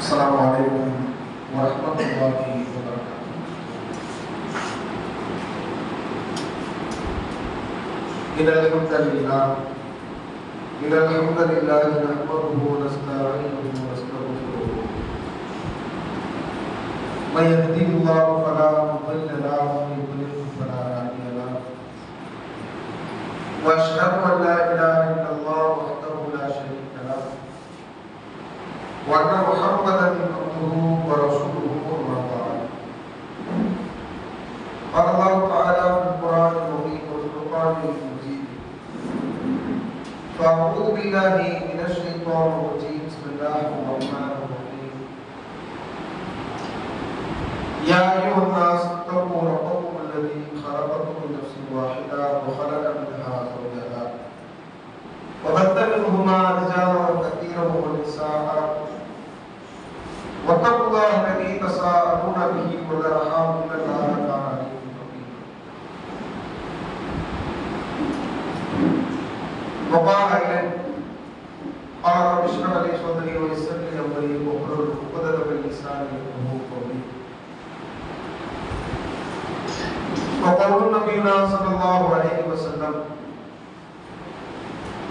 السلام عليكم ورحمة الله وبركاته. إن الحمد لله نحمده ونستعينه ونستغفره. من يهده الله فلا مضل له ومن يضلل فلا هادي له. وأشهد أن لا إله إلا الله وحده لا شريك له وأن محمدا عبده ورسوله أما بعد. قال الله تعالى في القرآن العظيم والفرقان المجيد: فأعوذ بالله من الشيطان الرجيم. بسم الله الرحمن الرحيم. يا أيها الناس اتقوا ربكم الذي خلقكم من نفس واحدة وخلق منها زوجها وبث منهما رجالا كثيرا ونساء واتقوا الله الذي تساءلون به والأرحام إن الله كان عليكم رقيبا. وقال أيضا: قال رب اشرح لي صدري ويسر لي أمري واحلل عقدة من لساني يفقهوا قولي. وقول نبينا صلى الله عليه وسلم: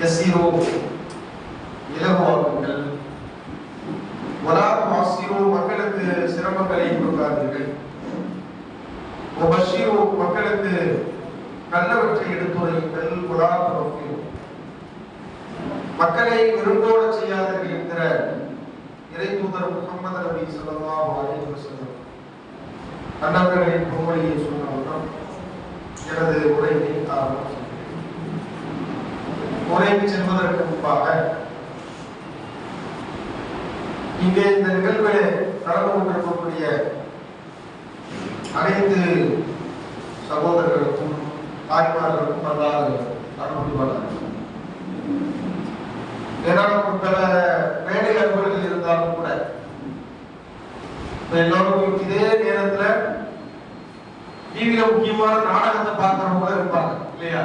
يسيروا இலகுவாக்குங்கள், வலா துஅஸ்ஸிரு மக்களுக்கு சிரமங்களை கொடுக்காதீர்கள், வபஷிரு மக்களுக்கு நல்லவற்றை எடுத்துரையுங்கள், வலா துனஃபிரு மக்களை விரும்போட செய்யாதீர்கள் என்கிற இறைத்தூதர் முஹம்மது நபி ஸல்லல்லாஹு அலைஹி வஸல்லம் அன்னவர்களின் பொன்மொழியை சொன்னவுடன் எனது உரையை ஆரம்பம் செய்கிறேன். உரைக்கு செல்வதற்கு முன்பாக இங்கே இந்த நிகழ்வில் கலந்து கொண்டிருக்கக்கூடிய அனைத்து சகோதரர்களுக்கும் தாய்மார்களுக்கும் அல்லாது அனுமதிவார்கள். ஏராளம் பல மேடை அன்பர்கள் இருந்தாலும் கூட எல்லோரும் இதே நேரத்துல டிவியில முக்கியமான நாடகத்தை பார்க்கறவங்க இருப்பாங்க இல்லையா?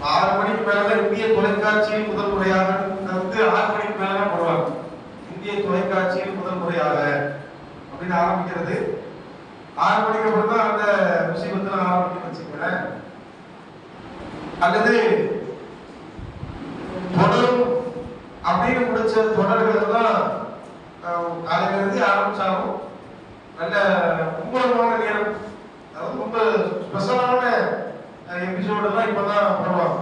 6 மணிக்கு மேலதான் இந்திய தொலைக்காட்சியில் முதல் முறையாக 6 மணிக்கு மேலதான் போடுவாங்க. இந்திய தொலைக்காட்சியில் முதல் முறையாக அப்படின்னு ஆரம்பிக்கிறது 6 மணிக்கு அப்புறம் தான் அந்த முசீபத்துல ஆரம்பிக்க வச்சுக்கிறேன். அல்லது தொடரும் அப்படின்னு முடிச்ச தொடர்கள் தான் காலையில இருந்து ஆரம்பிச்சாலும் நல்ல மும்முரமான நேரம், அதாவது ரொம்ப ஸ்பெஷலான எபிசோடு எல்லாம் இப்பதான் போடுவாங்க.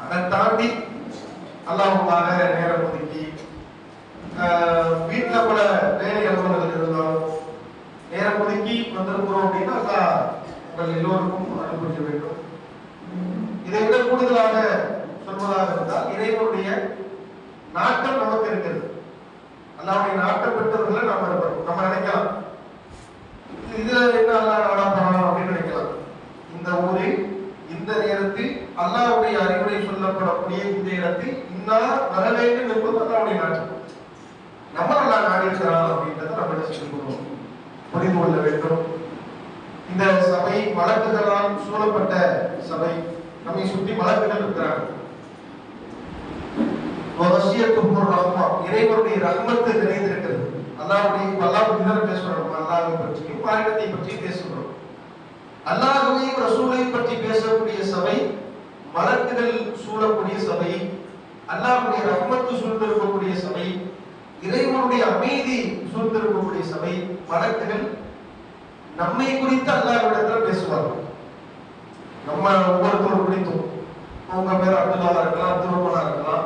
அதை தாண்டி அல்லாஹ்வுக்காக நேரம் ஒதுக்கி வீட்டுல பல வேலை அலுவலர்கள் இருந்தாலும் நேரம் ஒதுக்கி வந்திருக்கிறோம் அப்படின்னா உங்கள் எல்லோருக்கும் அனுபவிக்க வேண்டும். இதை விட கூடுதலாக சொல்வதாக இருந்தால் இறைவனுடைய நாட்டம் நமக்கு இருக்கிறது. அல்லாஹ்வுடைய நாட்டம் பெற்றவர்களை நம்ம நினைக்கலாம், இதுல என்ன அல்லாஹ் நாடா பண்ணலாம் அப்படின்னு நினைக்கலாம். இந்த ஊரில் இந்த நேரத்தில் அல்லாஹ்வுடைய அறிவுரை சொல்லப்படக்கூடிய இந்த இடத்தில் இன்னார் வர வேண்டும் என்பது அல்லாஹ்வுடைய நாட்டம். நம்ம அல்லாஹ் நாடிக்கிறான் அப்படின்றத நம்ம நினைச்சுக்கணும், புரிந்து கொள்ள வேண்டும். இந்த சபை வழக்குகளால் சூழப்பட்ட சபை, நம்மை சுற்றி வழக்குகள் இருக்கிறார்கள். இறைவனுடைய ரஹ்மத்து நிறைந்திருக்கிறது. அல்லாஹ் பேசுறோம், அல்லாஹ்வை பற்றியும் மார்க்கத்தை பற்றி பேசுகிறோம். அல்லாஹ்வையும் ரசூலையும் பற்றி பேசக்கூடிய சபை, மலக்குகள் சூழக்கூடிய சபை, அல்லாஹ்வுடைய ரஹ்மத்து சூழ்ந்திருக்கக்கூடிய சபை, இறைவனுடைய அமைதி சூழ்ந்திருக்கக்கூடிய சபை. மலக்குகள் நம்மை குறித்து அல்லாஹ்விடத்தில் பேசுவார்கள். நம்ம ஒவ்வொருத்தரும் குறித்தும், உங்க பேர் அப்துல்லா இருக்கலாம், அப்துல் இருக்கலாம்,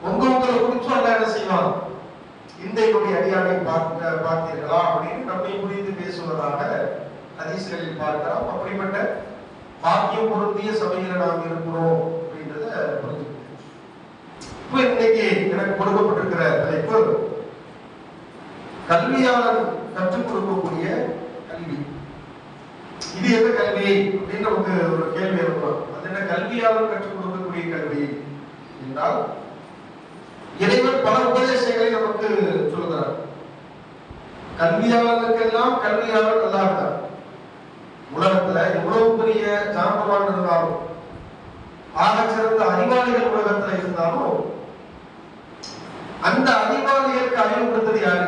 உங்களை குறிச்சும் அல்லாஹ் என்ன செய்வான், இந்த என்னுடைய அடியானை பார்த்தீர்களா அப்படின்னு நம்மை குறித்து பேசுவதாக ஹதீஸ்களில் பார்க்கலாம். அப்படிப்பட்ட பாக்கியம் பொருந்திய சபையில நாம் இருக்கிறோம் அப்படின்றத புரிஞ்சுக்கணும். இப்போ இன்னைக்கு எனக்கு கொடுக்கப்பட்டிருக்கிற தலைப்பு கல்வியாளர் கற்றுக் கொடுக்கக்கூடிய கல்வி. இது என்ன கல்வி அப்படின்னு நமக்கு ஒரு கேள்வி இருக்கும். அது என்ன கல்வியாளர் கற்றுக் கொடுக்கக்கூடிய கல்வி என்றால், இறைவன் பல உபதேசங்களை நமக்கு சொல்லுகிறார். கல்வியாளர்களுக்கெல்லாம் கல்வியாளர் அல்லாஹ் தான். உலகத்துல எவ்வளவு பெரிய ஜாம்பவான் இருந்தாலும், ஆக சிறந்த அறிவாளிகள் உலகத்துல இருந்தாலும் அந்த அறிவாளிகளுக்கு அறிவு கொடுத்தது யாரு?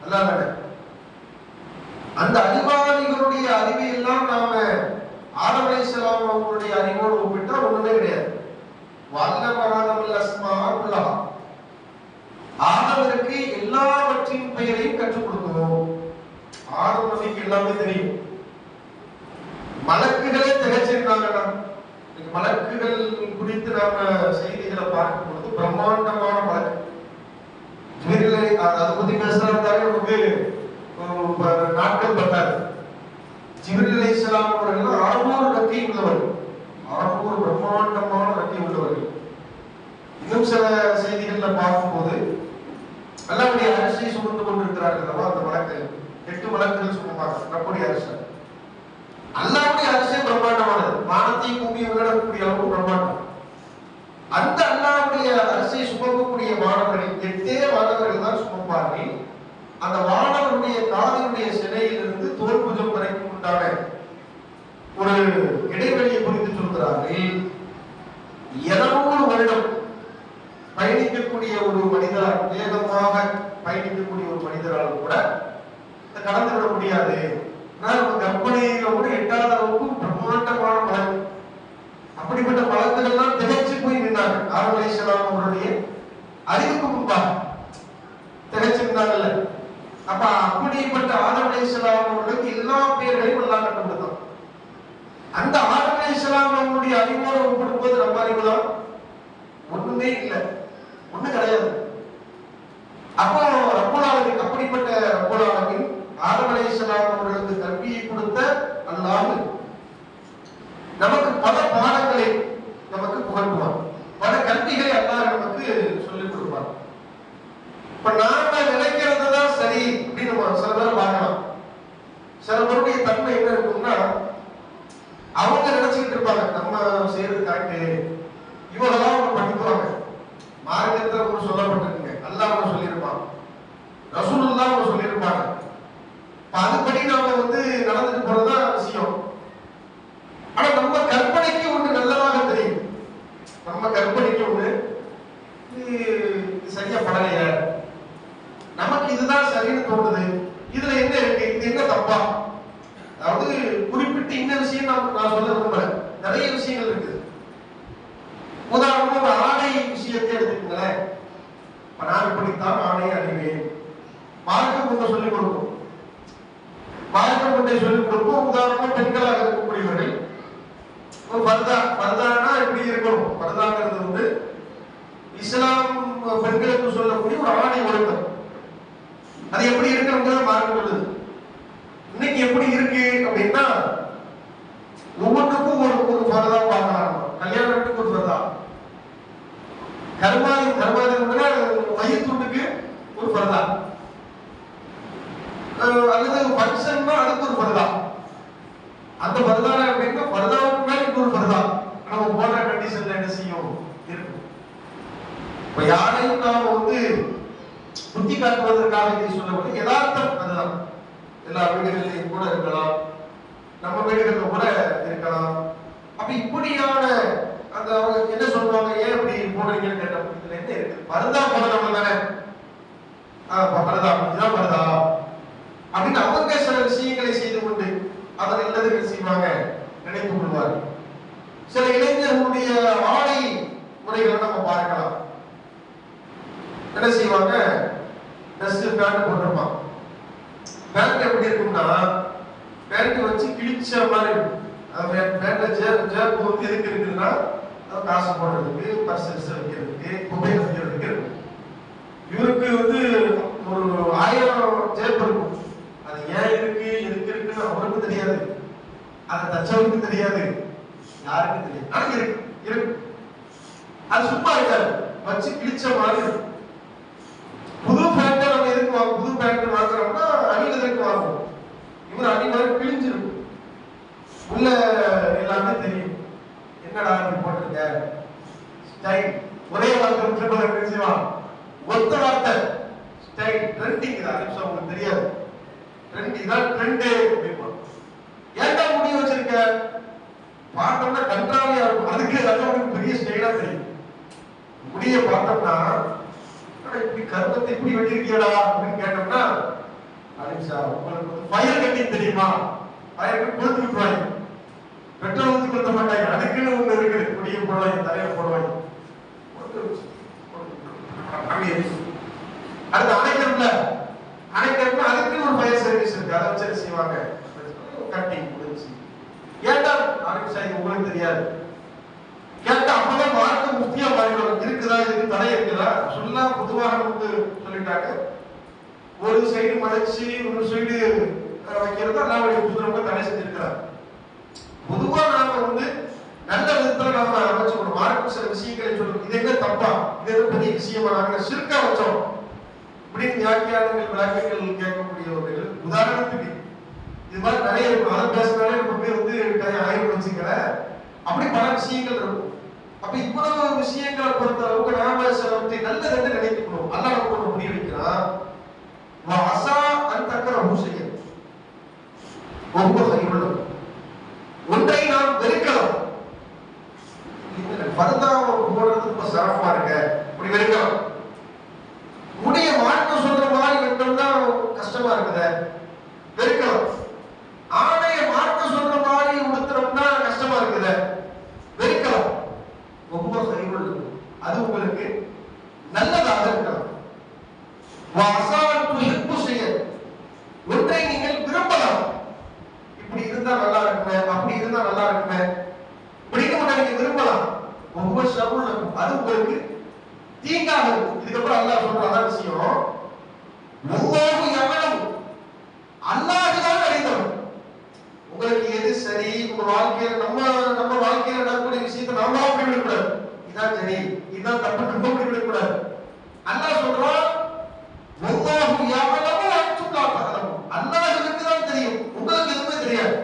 அல்லாஹ். அந்த அறிவாளிகளுடைய அறிவை எல்லாம் நாம ஆதம் அலைஹிஸ்ஸலாம் அவங்களுடைய அறிவோடு ஒப்பிட்டா ஒண்ணுமே கிடையாது. வல்லம ஆதமுல் அஸ்மா குல்லஹா, ஆதவருக்கு எல்லாவற்றின் பெயரையும் கற்றுக் கொடுத்தோம். ஆதம் நபிக்கு எல்லாமே தெரியும். மலக்குகளே திகச்சிருக்காங்கன்னா, மலக்குகள் குறித்து நாம செய்திகளை பார்க்கும் பொழுது பிரம்மாண்டமான மலக்கு அதை பத்தி பேசுறதுக்காக நமக்கு நாட்கள் பத்தாது. ஜிப்ரீல் அலைஹிஸ்ஸலாம் அவர்கள் 600 ரெக்கை உள்ளவர்கள், 600 பிரம்மாண்டமான ரெக்கை உள்ளவர்கள். இன்னும் சில செய்திகள்ல பார்க்கும்போது அல்லாஹ்வுடைய அரசை சுமந்து கொண்டிருக்கிறார்கள் அந்த மலக்கு. 8 மலக்குகள் சுமப்பாங்க ரப்புடைய அரசை. அல்லாஹ்வுடைய அரசே பிரம்மாண்டமானது, வானத்தை பூமியை விளக்கக்கூடிய அளவு பிரம்மாண்டம். அந்த அல்லாஹ்வுடைய அரசை சுமக்கக்கூடிய மாணவர்கள் 8 மாணவர்கள் தான் சுமப்பார்கள். அந்த வானவருடைய காதினுடைய சிலையிலிருந்து தோல் புஜம் வரைக்கும் உண்டான ஒரு இடைவெளியை குறித்து சொல்கிறார்கள். 200 வருடம் பயணிக்கக்கூடிய ஒரு மனிதரால், வேகமாக பயணிக்கக்கூடிய ஒரு மனிதரால் கூட கடந்து விட முடியாது. கற்பனையில கூட எட்டாத அளவுக்கு பிரம்மாண்டமான மலக்கு. அப்படிப்பட்ட மலக்குகள்லாம் திகைச்சு போய் நின்றாங்க. ஆதம் அலைஹிஸ்ஸலாம் அவருடைய அறிவுக்கு முன்பாக திகைச்சு நின்றாங்கல்ல. அப்ப அப்படிப்பட்ட ஆதம் அலைஹிஸ்ஸலாம் அவர்களுக்கு எல்லா பேர்களையும் எல்லாம் கண்டுபிடித்தான். அந்த ஆதம் அலைஹிஸ்ஸலாம் அவருடைய அறிவோடு ஒப்பிடும்போது நம்ம அறிவுதான் ஒண்ணுமே இல்லை, ஒண்ணு கிடையாது. அப்போ ரப்புல் ஆலமீன், அப்படிப்பட்ட ரப்புல் ஆலமீன் ஆதம் அலைஹிஸ்ஸலாம் அவர்களுக்கு கல்வியை கொடுத்த அல்லாஹ் நமக்கு பல பாடங்களை நமக்கு புகட்டுவார், பல கல்விகளை அல்லாஹ் நமக்கு சொல்லிக் கொடுப்பார். இப்ப நாம நினைக்கிறதுதான் சரி அப்படின்னு சில பேர் பார்க்கலாம். சில பேருடைய தன்மை என்ன இருக்கும்னா, அவங்க நினைச்சுக்கிட்டு இருப்பாங்க நம்ம செய்யறது கரெக்டு, இவங்கெல்லாம் அவங்க படிப்பாங்க. மார்க்கத்தில் ஒன்று சொல்லப்பட்டிருக்குங்க, அல்லாஹ் ஒன்று சொல்லியிருப்பாங்க, ரசூலுல்லாஹ் ஒன்று சொல்லியிருப்பாங்க. அதுபடி நாம நடந்துட்டு போறதுதான் விஷயம். ஆனா நம்ம கற்பனைக்கு ஒன்று நல்லதாக தெரியும். நம்ம கற்பனைக்கு ஒண்ணு சரியா படலைய, நமக்கு இதுதான் சரின்னு தோணுது, இதுல என்ன இருக்கு, இது என்ன தப்பா? அதாவது குறிப்பிட்டு இந்த விஷயம் நான் சொல்ல விரும்பல, நிறைய விஷயங்கள் இருக்குது. உதாரணமா ஒரு ஆடை விஷயத்தை எடுத்துக்கங்களேன். நான் இப்படித்தான் ஆடை அணிவேன், மார்க்கம் ஒன்று சொல்லிக் கொடுக்கும். மார்க்கம் ஒன்றை சொல்லிக் கொடுக்கும். உதாரணமா பெண்களாக இருக்கக்கூடியவர்கள் ஒரு பர்தானா எப்படி இருக்கணும், பர்தாங்கிறது இஸ்லாம் பெண்களுக்கு சொல்லக்கூடிய ஒரு ஆடை ஒழுக்கம். அது எப்படி இருக்கிறது மார்க்கம் சொல்லுது. இன்னைக்கு எப்படி இருக்கு அப்படின்னா, ஒவ்வொன்றுக்கும் ஒரு பர்தா பார்க்கலாம். கல்யாணத்துக்கு ஒரு பர்தா, கர்மாதி மையத்துண்டுக்கு ஒரு பர்தா, அல்லது ஃபங்க்ஷன்னா அதுக்கு ஒரு பர்தா. அந்த பர்தா எப்படின்னா பர்தாவுக்கு மேல இன்னொரு பர்தா நம்ம போடுற கண்டிஷன்ல என்ன செய்யும் இருக்கும். இப்ப யாரையும் நாம புத்தி காட்டுவதற்காக இதை சொல்லக்கூடிய யதார்த்தம் அதுதான். எல்லா வீடுகளிலும் கூட இருக்கலாம், நம்ம வீடுகளில் கூட இருக்கலாம். அப்ப இப்படியான அந்த அவங்க என்ன சொல்லுவாங்க, ஏன் இப்படி போடுறீங்கன்னு கேட்டோம். இதுல என்ன இருக்கு, பர்தா போடுறவங்க தானே, பர்தா இதுதான் பர்தா அப்படின்னு அவங்க சில விஷயங்களை செய்து கொண்டு அதை நல்லது செய்வாங்க, நினைத்து கொள்வார்கள். சில இளைஞர்களுடைய ஆடை முறைகளை நம்ம பார்க்கலாம். என்ன செய்வாங்க, ட்ரெஸ் பேண்ட் போட்டிருப்பான். பேண்ட் எப்படி இருக்கும்னா, பேண்ட் வச்சு கிழிச்ச மாதிரி இருக்கும். பேண்ட்ல ஜேப் எதுக்கு இருக்குதுன்னா, காசு போடுறதுக்கு, பர்ஸ் வைக்கிறதுக்கு, மொபைல் வைக்கிறதுக்கு இருக்கும். இவருக்கு ஒரு 1000 ஜேப் இருக்கும். அது ஏன் இருக்கு எதுக்கு இருக்குன்னு அவருக்கு தெரியாது, அதை தச்சவருக்கு தெரியாது, யாருக்கும் தெரியாது. ஆனா இருக்கு. அது சும்மா இருக்காது, வச்சு கிழிச்ச மாதிரி இருக்கும். புது பேண்ட் நம்ம எதுக்கு வாங்குவோம், புது பேண்ட் வாங்குறோம்னா அணிவதற்கு வாங்குவோம். இவர் அணி மாதிரி கிழிஞ்சிருக்கும், உள்ள எல்லாமே தெரியும். என்னடா இப்படி போட்டிருக்க ஸ்டைல், ஒரே வார்த்தை விட்டு செய்வான், ஒத்த வார்த்தை ஸ்டைல், ட்ரெண்டிங் தான் உங்களுக்கு தெரியாது. ட்ரெண்ட் இதான் ட்ரெண்டு அப்படிமா. ஏன்டா முடி வச்சிருக்க, பார்த்தோம்னா கன்றாவியா இருக்கும், அதுக்கு அதோட பெரிய ஸ்டைலா தெரியும். முடிய பார்த்தோம்னா இப்படி கர்மத்தை இப்படி வெட்டிருக்கியடா அப்படின்னு கேட்டோம்னா, அலிஷா உங்களுக்கு ஃபயர் கட்டிங் தெரியுமா? ஃபயர் கட்டி கொடுத்து விட்டுருவாங்க. பெட்ரோல் ஊற்றி கொடுத்த மாட்டாங்க. அதுக்குன்னு ஒண்ணு இருக்குது, குடிய போடுவாங்க, தலையில போடுவாங்க. அடுத்து அணைக்கணும்ல, அணைக்கணும்னா அதுக்குன்னு ஒரு ஃபயர் சர்வீஸ் இருக்கு, அதை வச்சு செய்வாங்க. கட்டிங் முடிஞ்சு ஏன்டா அலிஷா இது உங்களுக்கு தெரியாது கேட்டா அப்பதான் மார்க்க முக்கிய மாறிடும். இருக்குதா, இதுக்கு தடை இருக்குதா சொல்ல பொதுவாக வந்து சொல்லிட்டாங்க. ஒரு சைடு மறைச்சு ஒரு சைடு வைக்கிறது அல்லாஹ்வுடைய புத்தகத்துல தடை செஞ்சிருக்கிறார். பொதுவா நாம வந்து நல்ல விதத்துல நாம அமைச்சுக்கணும். மார்க்க சில விஷயங்களை சொல்றோம், இது என்ன தப்பா, இது என்ன பெரிய விஷயமா, நாங்க சிறுக்கா வச்சோம் இப்படின்னு வியாக்கியானங்கள் விளக்கங்கள் கேட்கக்கூடியவர்கள். உதாரணத்துக்கு இது மாதிரி நிறைய இருக்கும். அதை பேசினாலே நம்ம பேர் வந்து ஆய்வு வச்சுக்கல, அப்படி பல விஷயங்கள் இருக்கும். அப்ப இவ்வளவு விஷயங்களை பொறுத்த அளவுக்கு நாம சிலவற்றை நல்லதென்று நினைத்துக்கணும். அல்லாஹ் நமக்கு ஒன்று புரிய வைக்கிறான். வஅஸா அன் தக்ரஹு ஷைஅன் வஹுவ கைருல் லக்கும். ஒன்றை நாம் வெறுக்கலாம். இந்த பர்தாவை போடுறது ரொம்ப சிரமமா இருக்கு, இப்படி வெறுக்கலாம். முடிய மார்க்க சொல்ற மாதிரி வெட்டோம்னா கஷ்டமா இருக்குது, வெறுக்கலாம். ஆடைய மார்க்க சொல்ற மாதிரி உடுத்துறோம்னா கஷ்டமா இருக்குது, வெறுக்கலாம். ரொம்ப கைருல் அது உங்களுக்கு நல்லதாக இருக்கலாம். வஅஸான் துஹிப்பு ஷைஅன் ஒன்றை நீங்கள் விரும்பலாம். இப்படி இருந்தா நல்லா இருக்குமே, அப்படி இருந்தா நல்லா இருக்குமே, இப்படின்னு ஒன்றை நீங்க விரும்பலாம். ரொம்ப ஷர்ருல் லக்கும் அது உங்களுக்கு தீங்காக இருக்கும். இதுக்கப்புறம் அல்லாஹ் சொல்ற அதான் விஷயம். அல்லாஹு யஅலம் அல்லாஹ் தான் அறிந்தவன். உங்களுக்கு எது சரி, உங்க வாழ்க்கையில நம்ம வாழ்க்கையில நடக்கக்கூடிய விஷயத்தை நாம அப்படி விடக்கூடாது. இதான் சரி, இதான் தப்பு நம்ம அப்படி விடக்கூடாது. அல்லாஹ் சொல்றான் வல்லாஹு யஅலமு அன்தும் லா தஅலமூன். அல்லாஹ்வுக்கு தான் தெரியும், உங்களுக்கு எதுவுமே தெரியாது.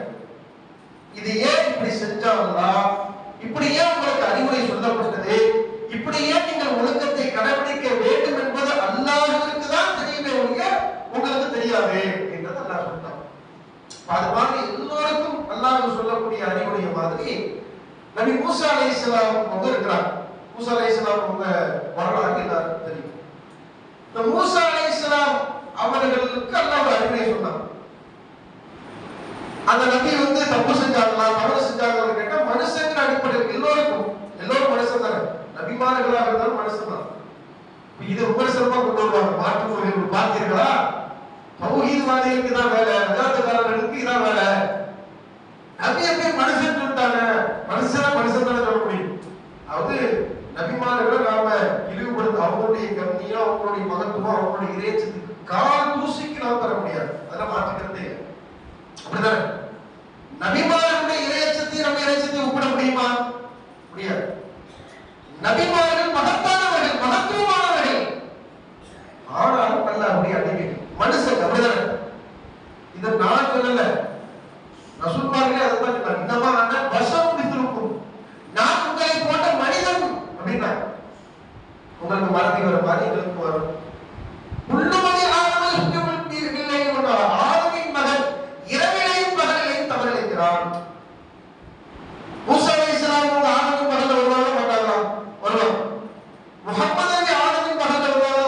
இது ஏன் இப்படி செஞ்சா அல்லாஹ், இப்படி ஏன் உங்களுக்கு அறிவுரை சொல்லப்பட்டது, இப்படி ஏன் நீங்கள் ஒழுக்கத்தை கடைபிடிக்க வேண்டும் என்பது அல்லாஹ்வுக்கு தான் தெரியுமே ஒழிய உங்களுக்கு தெரியாது என்றது அல்லாஹ் சொல்றான். அது மாதிரி எல்லோருக்கும் அல்லாஹ் சொல்லக்கூடிய அறிவுரை மாதிரி நபி மூசா அலைஹிஸ்ஸலாம் அவங்க இருக்கிறார். மூசா அலைஹிஸ்ஸலாம் அவங்க வரலாறு எல்லாருக்கும் தெரியும். இந்த மூசா அலைஹிஸ்ஸலாம் அவர்களுக்கு அல்லாஹ் அறிவுரை சொன்னார். அந்த நபி வந்து தப்பு செஞ்சாங்களா, தவறு செஞ்சாங்களான்னு கேட்டா மனுஷங்கிற அடிப்படையில் எல்லோரும் மனுஷன் தானே, நபிமார்களாக இருந்தாலும் மனுஷன் தான். இது விமர்சனமா கொண்டு வருவாங்க. மாற்று மொழிகள் பார்த்தீர்களா, தௌஹீத்வாதிகளுக்கு தான் வேலை, வேதாந்தக்காரர்களுக்கு இதான் வேலை. நபியை போய் மனுஷன் சொல்லிட்டாங்க, மனுஷன் தானே சொல்ல முடியும். அதாவது நபிமார்களை நாம இழிவுபடுத்த அவங்களுடைய கண்ணியம், அவங்களுடைய மகத்துவம், அவங்களுடைய இறைச்சத்துக்கு கால் தூசிக்கு நாம் தர முடியாது. அதெல்லாம் மாற்றிக்கிறதே அப்படித்தானே. நபிமார்களுடைய இறைச்சத்தையும் நம்ம இறைச்சத்தையும் ஒப்பிட முடியுமா? முடியாது. நபிமார்கள் மகத்தானவர்கள், மகத்துவமானவர்கள். ஆனாலும் அல்லாஹ்வுடைய அடிமை மனுஷன் அப்படிதானே. இத நான் சொல்லல, ரசூலுல்லாஹி அதைத்தான் சொன்னாங்க. இன்னமா அன பஷரும் மிஸ்லுக்கும், நான் உங்களை போன்ற மனிதன் அப்படின்னா. உங்களுக்கு மறதி வர மாதிரி எங்களுக்கு வரும். உள்ளுமதி ஆதமல் ஹுக்குமுல் பில்லை வ ஆதமின் மகன் இரவிலையும் பகலிலையும் தவறிழைக்கிறான். மூசா அலைஹிஸ்ஸலாம் அவங்க ஆதமின் மகன் வருவாங்க மாட்டாங்களா? வருவாங்க. முஹம்மது நபி ஆதமின் மகன் வருவாங்க.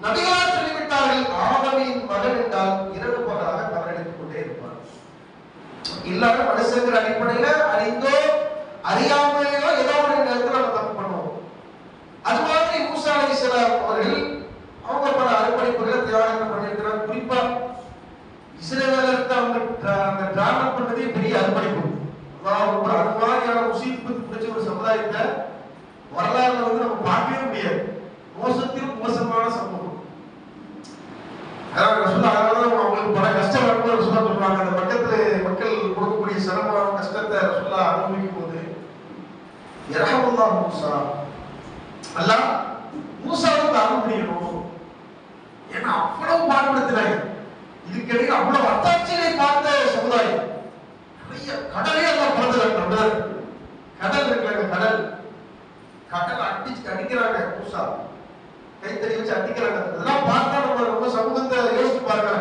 நபிகளார் சொல்லிவிட்டார்கள், ஆதமின் மகன் என்றால் இரவு பகலாக தவறிழைத்துக் கொண்டே இருப்பார். இல்லாத மனுஷங்கிற அடிப்படையில அறிந்தோ அறியாமலையோ ஏதோ ஒரு நேரத்தில் நம்ம தப்பு பண்ணுவோம். அது மாதிரி மூசா அலைஹிஸ்ஸலாம் அவர்கள் அவங்க பல அர்ப்பணிப்புகளை தியாகம் பண்ணியிருக்கிறார். குறிப்பா இஸ்ரவேலருக்கு அவங்க அந்த தியாகம் பண்ணதே பெரிய அர்ப்பணிப்பு. அது மாதிரியான முசீபத்து பிடிச்ச ஒரு சமுதாயத்தை வரலாறுல வந்து நம்ம பார்க்கவே முடியாது. மோசத்திலும் மோசமான சமூகம். அவங்களுக்கு பல கஷ்டம் வரும்போது சொல்ல சொல்றாங்க. அந்த மக்கள் கொடுக்கக்கூடிய சிரமமான கஷ்டத்தை சொல்ல அனுபவிக்கும் போது இரஹமுல்லாஹ் மூசா, அல்லாஹ் மூசாவுக்கு அருள் புரியணும். ஏன்னா அவ்வளவு பாடுபடுத்தினாங்க. இதுக்கிடையில் அவ்வளவு அத்தாட்சிகளை பார்த்த சமுதாயம். நிறைய கடலே எல்லாம் பிறந்து கடல் இருக்கிறாங்க. கடல் அடிக்கிறாங்க. மூசா கைத்தறி வச்சு அடிக்கிறாங்க. இதெல்லாம் பார்த்தா நம்ம ரொம்ப சமூகத்தை யோசிச்சு பாருங்க.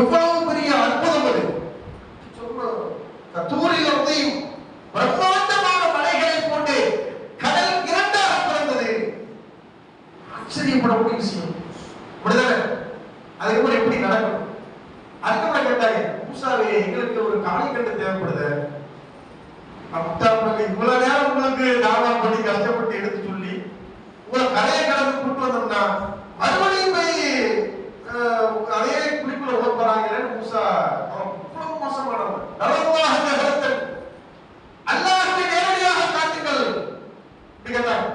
எவ்வளவு பெரிய அற்புதம் அது. தூரில் பிரம்மாண்டமான மலைகளை போட்டு கடல் இரண்டாக அப்படி இவ்வளவு நேரம் உங்களுக்கு தாவா பண்ணி கஷ்டப்பட்டு எடுத்து சொல்லி உங்களை கரையை கடந்து கூட்டு வந்தோம்னா மறுபடியும் போய் அதே குடிக்குள்ள உள்ள போறாங்களேன்னு மூசா அவ்வளவு மோசமானவன். அல்லாஹ்வை நேரடியாக காட்டுங்கள் அப்படி கேட்டாங்க.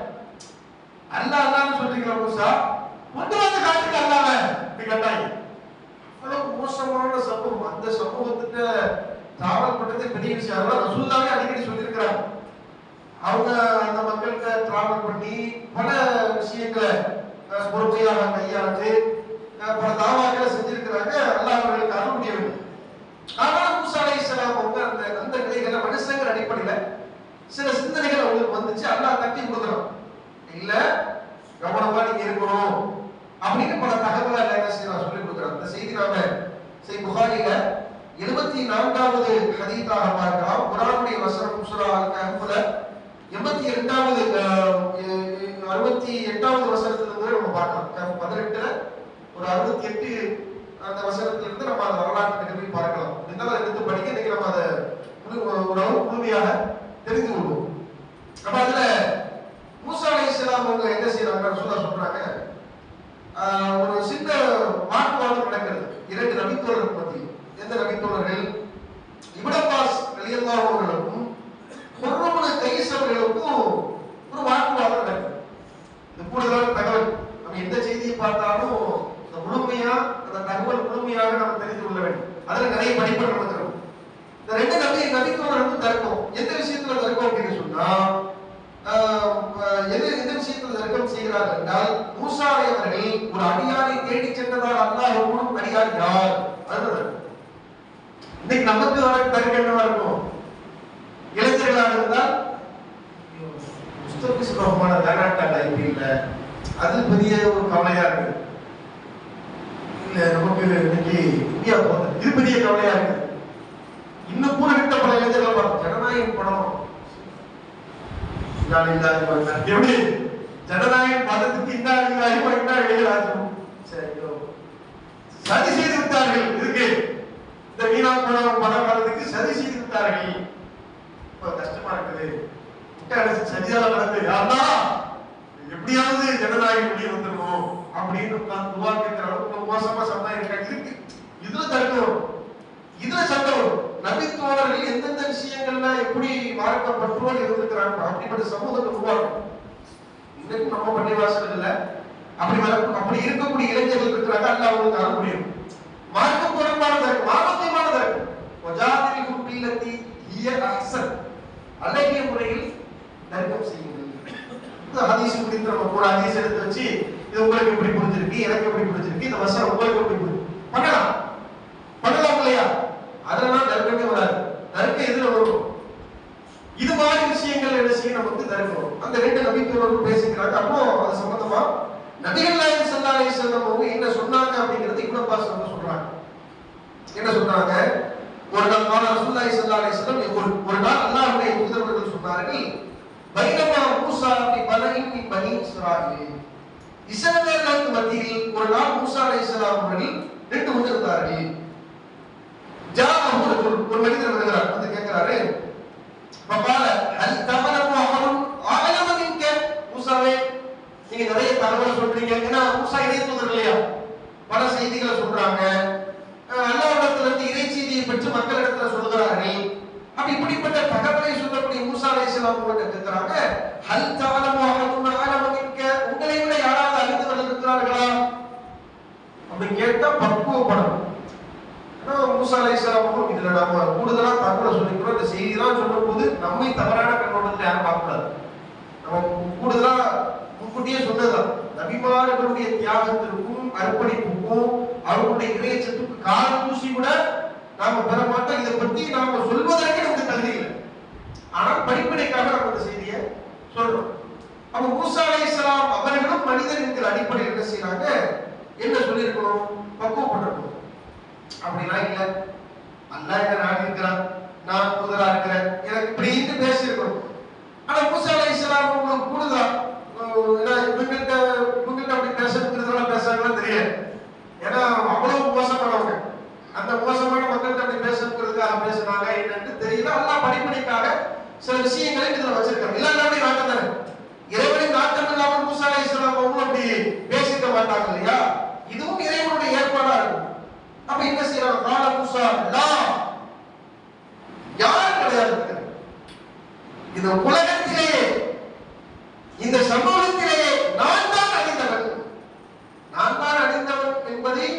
அல்லாஹ் அல்லாஹ்னு சொல்றீங்களா மூசா, கொண்டு வந்து காட்டுங்க அல்லாஹ்வை அப்படி கேட்டாங்க. அவ்வளவு மோசமான சம்பவம். அந்த சம்பவத்திட்ட டிராவல் பண்றதே பெரிய விஷயம். அதெல்லாம் ரசூலுல்லாஹே அடிக்கடி சொல்லியிருக்கிறாங்க. அவங்க அந்த மக்கள்கிட்ட டிராவல் பண்ணி பல விஷயங்களை பொறுமையாக கையாண்டு பல தாவாக்களை செஞ்சிருக்கிறாங்க. அல்லாஹ் அவர்களுக்கு அருள் முடியவில்லை. ஆனால் மூசா அலைஹிஸ்ஸலாம் அவங்க அந்த நிலைகளை மனுஷங்கிற அடிப்படையில சில சிந்தனைகள் அவங்களுக்கு வந்துச்சு. அல்லாஹ் தட்டி கொடுக்குறான், இல்ல கவனமா நீங்க இருக்கணும் அப்படின்னு பல தகவலை என்ன செய்யலாம் சொல்லி கொடுக்குறாங்க. இந்த செய்தி நாம புகாரில 74வது ஹதீஸாக பார்க்கலாம். குர்ஆனுடைய வசனம் சூரா அல்-கஹ்ஃப்ல 68வது வசனத்திலிருந்து நம்ம பார்க்கலாம். 18ல ஒரு 68 அந்த வசனத்திலிருந்து நம்ம அந்த வரலாற்று நிகழ்வை பார்க்கலாம். இதெல்லாம் எடுத்து படிக்க இன்னைக்கு நம்ம அதை ஒரு முழுமையாக தெரிந்து கொள்வோம். அப்ப அதுல மூசா அலைஹிஸ்ஸலாம் அவங்க என்ன செய்யறாங்க ரசூலுல்லாஹ் சொல்றாங்க, ஒரு சின்ன வாக்குவாதம் நடக்கிறது இரண்டு நபித்தோழர்கள் மத்தியில். எந்த நபித்தோழர்கள்? இப்னு அப்பாஸ் ரலியல்லாஹு அவர்களுக்கும் குர்ரபுல் கைஸ் அவர்களுக்கும் ஒரு வாக்குவாதம் நடக்குது. இது கூடுதலான தகவல். நம்ம எந்த செய்தியை பார்த்தாலும் முழுமையா அந்த தகவல் முழுமையாக நம்ம தெரிந்து கொள்ள வேண்டும். அதுல நிறைய படிப்பு நடக்கிறோம். இந்த ரெண்டு நபித்தோழர்களுக்கும் தர்க்கம். எந்த விஷயத்துல தர்க்கம் அப்படின்னு சொன்னா, எந்த விஷயத்தில் தர்க்கம் செய்கிறார்கள் என்றால், மூசா அவர்கள் ஒரு அடியாரை தேடி சென்றதால் அல்லாஹ் கூறும் அடியார் யார்? அதுதான் இன்னைக்கு நமக்கு வர தர்க்கம் என்னவா இருக்கும்? இளைஞர்களாக இருந்தால் முஸ்தபிஸ் ரஹ்மான கர்நாடகா ஐபிஎல்ல அது பெரிய ஒரு கவலையா இருக்கு. இல்ல நமக்கு இன்னைக்கு இந்தியா போகுது, இது பெரிய கவலையா இருக்கு. இன்னும் கூட விட்ட பல இளைஞர்கள் பார்த்து ஜனநாயகம் படம் எப்படி ஜனநாயகம் படத்துக்கு இந்த இளைஞராஜும் சதி செய்து விட்டார்கள். இருக்கு இந்த வீணா படம் காலத்துக்கு சதி செய்து விட்டார்கள். கஷ்டமா இருக்குது. சரியான நடந்து யாருன்னா எப்படியாவது ஜனநாயகம் வெளியே வந்துடணும் அப்படின்னு துவா கேட்கிற அளவுக்கு மோசமா சந்தா இருக்கு. இதுல தர்க்கம், இதுல சட்டம். நபித்தோழர்கள் எந்தெந்த விஷயங்கள்ல எப்படி மார்க்கப்பற்றோடு இருந்திருக்கிறாங்க அப்படிப்பட்ட சமூகத்தை உருவாக்கும். இன்னைக்கு நம்ம பள்ளிவாசல்கள்ல அப்படி இருக்கக்கூடிய இளைஞர்கள் இருக்கிறாங்க. அல்ல அவங்களுக்கு அருள் முடியும். மார்க்கம் தொடர்பானது, ஆரோக்கியமானது. வஜாதிலிஹும் பில்லதி ஹிய அஹ்சன், அழகிய முறையில் தர்க்கம் செய்யுங்கள். இந்த ஹதீஸ் குறித்து நம்ம ஒரு ஹதீஸ் எடுத்து வச்சு இது உங்களுக்கு எப்படி புரிஞ்சிருக்கு, எனக்கு எப்படி புரிஞ்சிருக்கு, இந்த வசனம் உங்களுக்கு எப்படி பண்ணலாம் இல்லையா? அதெல்லாம் தர்க்கமே வராது. தர்க்கம் எதுல வரும்? இது மாதிரி விஷயங்கள் என்ன செய்ய நமக்கு தர்க்கம். அந்த ரெண்டு நபித்தோழர்கள் பேசிக்கிறாங்க. அப்போ அது சம்பந்தமா நபிகள் நாயகம் ஸல்லல்லாஹு அலைஹி வஸல்லம் அவங்க என்ன சொன்னாங்க அப்படிங்கிறது இப்னு அப்பாஸ் அவங்க சொல்றாங்க. என்ன சொன்னாங்க? ஒரு நாள் ரசூலுல்லாஹி ஸல்லல்லாஹு அலைஹி வஸல்லம் ஒரு நாள் அல்லாஹ்வுடைய தூதர்கள் சொன்னார்கள், பைனமா மூசா ஃபி பலஇன் மின் பனி இஸ்ராயீல், இஸ்ரவேலர்களுக்கு மத்தியில் ஒரு நாள் மூசா அலைஹிஸ்ஸலாம் அவர்கள் நின்று கொண்டிருந்தார்கள். ஒரு மனிதர் வருகிறார், வந்து கேட்கிறாரு, பகால ஹல் தமலகு அஹதுன் அஅலம மின்க, மூசாவே நீங்க நிறைய தகவல் சொல்றீங்க. ஏன்னா மூசா இறை தூதர் இல்லையா, பல செய்திகளை சொல்றாங்க. அல்லாஹ்விடத்துல இருந்து இறை செய்தியை பெற்று மக்களிடத்துல சொல்கிறார்கள். அப்ப இப்படிப்பட்ட தகவலை சொல்லக்கூடிய மூசா அலைஹிஸ்ஸலாம் அவங்க கேட்கிறாங்க, ஹல் தமலகு அஹதுன் அஅலம மின்க, உங்களை விட யாராவது அறிந்தவர்கள் இருக்கிறார்களா அப்படி கேட்டா பக்குவப்படணும். மூசா அலைஹிஸ்ஸலாம் இதுல நம்ம கூடுதலா தகவலை சொல்லிக்கிறோம். இந்த செய்தி தான் சொல்லும் போது நம்மை தவறான கண்ணோட்டத்தில் யாரும் பார்க்கக்கூடாது. நம்ம கூடுதலா முன்கூட்டியே சொன்னதுதான், நபிமார்களுடைய தியாகத்திற்கும் அர்ப்பணிப்புக்கும் அவர்களுடைய இறையச்சத்துக்கு கால் தூசி கூட நாம பெற மாட்டோம். இதை பத்தி நாம சொல்வதற்கு நமக்கு தகுதி இல்லை. ஆனால் படிப்பனைக்காக நம்ம இந்த செய்தியை சொல்றோம். அப்ப மூசா அலைஹிஸ்ஸலாம் அவர்களும் மனிதர் என்கிற அடிப்படையில் என்ன செய்யறாங்க, என்ன சொல்லியிருக்கணும், பக்குவப்பட்டிருக்கணும். அப்படிலாம் இல்ல, அல்லாஹ் என்ன நாடி இருக்கிறான், நான் தூதரா இருக்கிறேன், எனக்கு இப்படின்னு பேசியிருக்கணும். ஆனா மூசா அலைஹிஸ்ஸலாம் உங்களுக்கு கூடுதலா இவங்கள்ட்ட அப்படி பேசுறதுலாம் பேசுறாங்கன்னு தெரியாது. ஏன்னா அவ்வளவு மோசமானவங்க. அந்த மோசமான மக்கள்கிட்ட அப்படி பேசுறதுக்காக பேசுனாங்க என்னன்னு தெரியல. அல்லாஹ் படிப்படிக்காக சில சில விஷயங்களை இதுல வச்சிருக்காங்க. எல்லாருடைய நாட்டம் தானே, இறைவனின் நாட்டம் இல்லாமல் மூசா அலைஹிஸ்ஸலாம் அவங்க அப்படி பேசிக்க மாட்டாங்க இல்லையா? இதுவும் இறைவனுடைய ஏற்பாடா இருக்கும். அப்ப என்ன செய்யறாங்க? கால மூசா லா, யாரும் கிடையாது இந்த உலகத்திலேயே, இந்த சமூகத்திலேயே நான் தான் அழிந்தவன், நான் தான் அழிந்தவன் என்பதை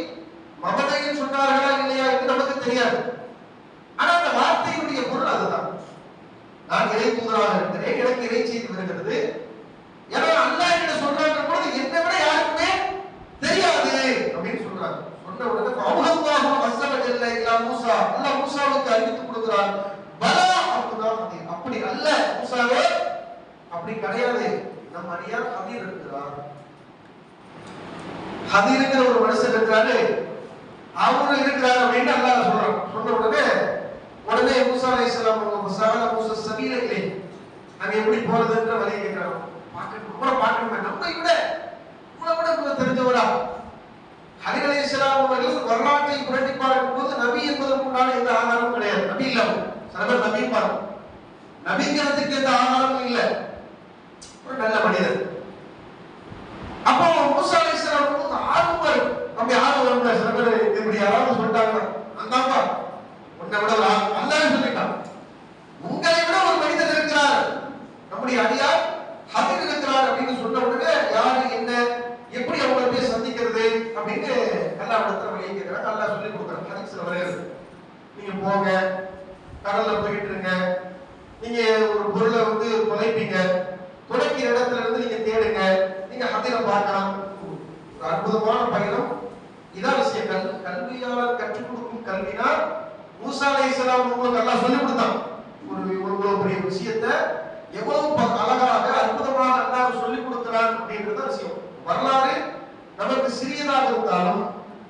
மமதையில் சொன்னார்களா இல்லையா என்று நமக்கு தெரியாது. ஆனா அந்த வார்த்தையினுடைய பொருள் அதுதான். நான் இறை தூதராக இருக்கிறேன், எனக்கு இறை செய்தி வருகிறது. ஏன்னா அல்லாஹ் என்ன சொல்றாங்க போது என்னை விட யாருக்குமே தெரியாது அப்படின்னு சொல்றாங்க. சொன்ன உடனே அல்லாஹ் வஸல்ல இலா மூசா, அல்லாஹ் மூசாவுக்கு அறிவித்து கொடுக்கிறார். பலா அப்படிதான், அப்படி அல்ல மூசாவே, அப்படி கிடையாது. நம்ம அடியார் ஹதீர் இருக்கிறார். ஹதீர்ங்கிற ஒரு மனுஷன் இருக்காரு, அவரு இருக்கிறார் அப்படின்னு அல்லாஹ் சொல்றான். சொன்ன உடனே மூசா அலைஹிஸ்ஸலாம் அவங்க மூசா சபீலே, நாங்க எப்படி போறதுன்ற வழியை கேட்கிறாங்க. பார்க்கணுமே, நம்மை விட தெரிஞ்சவரா? ஹதீர் அலைஹிஸ்ஸலாம் அவர்கள் வரலாற்றை புரட்டி பார்க்கும் போது நபி என்பதற்குண்டான எந்த ஆதாரமும் கிடையாது. நபி இல்ல, சில பேர் நபி பாருங்க, நபிங்கிறதுக்கு எந்த ஆதாரமும் இல்லை, ஒரு நல்ல மனிதர். அப்போ மூசா அலைஹிஸ்ஸலாம் ஆர்வம் வரும். அப்படி ஆர்வம் வரும். சில பேர் இப்படி யாராவது சொல்லிட்டாங்க, அந்தாப்பா உன்னை விட அல்லாஹ் சொல்லிட்டான், உங்களை விட ஒரு மனிதர் இருக்கிறார், நம்முடைய அடியார் ஹதீர் இருக்கிறார் அப்படின்னு சொன்ன உடனே யாரு என்ன எப்படி அவங்களை போய் சந்திக்கிறது அப்படின்னு அல்லாஹ் இடத்துல வழியை கேட்கிறாங்க. அல்லாஹ் சொல்லி கொடுக்குறாங்க. ஹதீஸ்ல வருகிறது, நீங்க போங்க, கடல்ல போயிட்டு இருங்க, நீங்க ஒரு பொருளை தொலைப்பீங்க, துடைக்கிற இடத்துல இருந்து நீங்க தேடுங்க, நீங்க ஹதீரை பார்க்கலாம். ஒரு அற்புதமான பயணம். இதான் விஷயம். கல்வியாளர் கற்றுக் கொடுக்கும் கல்வினா மூசா அலைஹிஸ்ஸலாம் உங்களுக்கு அல்லாஹ் சொல்லி கொடுத்தான். ஒரு பெரிய விஷயத்தை எவ்வளவு அழகாக அற்புதமாக அல்லாஹ் சொல்லி கொடுக்கிறான் அப்படின்றது விஷயம். வரலாறு நமக்கு சிறியதாக இருந்தாலும்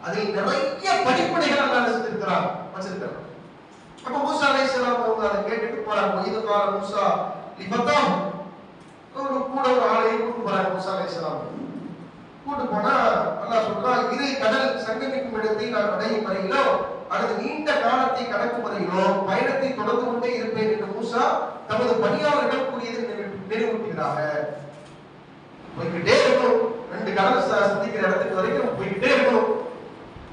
அதில் நிறைய படிப்பனைகள் அல்லாஹ் வச்சிருக்கிறான். அப்ப மூசா அலைஹிஸ்ஸலாம் அவங்க அதை கேட்டுட்டு போறாங்க. இது கால மூசா லிபத்தாம், ஒரு கூட ஒரு ஆளை கூட்டு போறாங்க. மூசா அலைஹிஸ்ஸலாம் கூட்டு போனா அல்லாஹ் சொல்றான், இரு கடல் சங்கமிக்கும் இடத்தை நான் அடையும் வரையிலோ அல்லது நீண்ட காலத்தை கடக்கும் வரையிலோ பயணத்தை தொடர்ந்து கொண்டே இருப்பேன் என்று மூசா தமது பணியாளர்கள் கூறியதை நினைவூட்டுகிறாங்க. போய்கிட்டே இருக்கணும், ரெண்டு கடல் சந்திக்கிற இடத்துக்கு வரைக்கும் போய்கிட்டே இருக்கணும்.